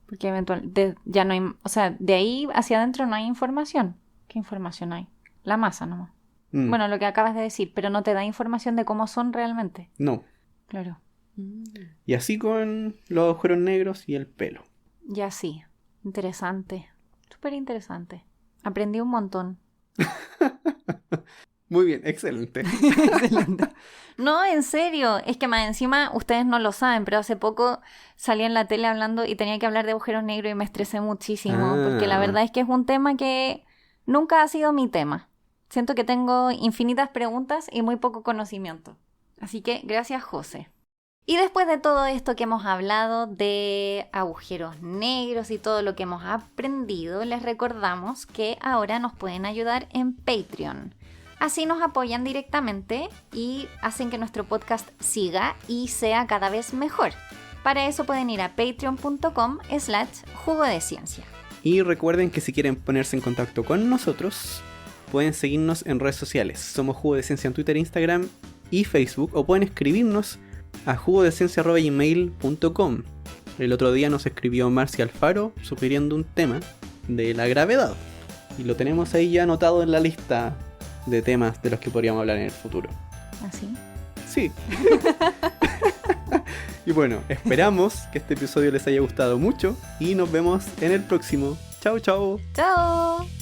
Porque eventualmente ya no hay... O sea, de ahí hacia adentro no hay información. ¿Qué información hay? La masa nomás. Bueno, lo que acabas de decir, pero no te da información de cómo son realmente. No. Claro. Y así con los agujeros negros y el pelo. Ya sí. Interesante. Súper interesante. Aprendí un montón. Muy bien, excelente. Excelente. No, en serio. Es que más encima, ustedes no lo saben, pero hace poco salí en la tele hablando y tenía que hablar de agujeros negros y me estresé muchísimo. Porque la verdad es que es un tema que nunca ha sido mi tema. Siento que tengo infinitas preguntas y muy poco conocimiento. Así que gracias, José. Y después de todo esto que hemos hablado de agujeros negros y todo lo que hemos aprendido, les recordamos que ahora nos pueden ayudar en Patreon. Así nos apoyan directamente y hacen que nuestro podcast siga y sea cada vez mejor. Para eso pueden ir a patreon.com/jugo de ciencia. Y recuerden que si quieren ponerse en contacto con nosotros, pueden seguirnos en redes sociales. Somos Jugo de Ciencia en Twitter, Instagram y Facebook, o pueden escribirnos a jugodeciencia@gmail.com. El otro día nos escribió Marcia Alfaro sugiriendo un tema de la gravedad. Y lo tenemos ahí ya anotado en la lista de temas de los que podríamos hablar en el futuro. ¿Así? Sí. Y bueno, esperamos que este episodio les haya gustado mucho y nos vemos en el próximo. Chao, chao. ¡Chao!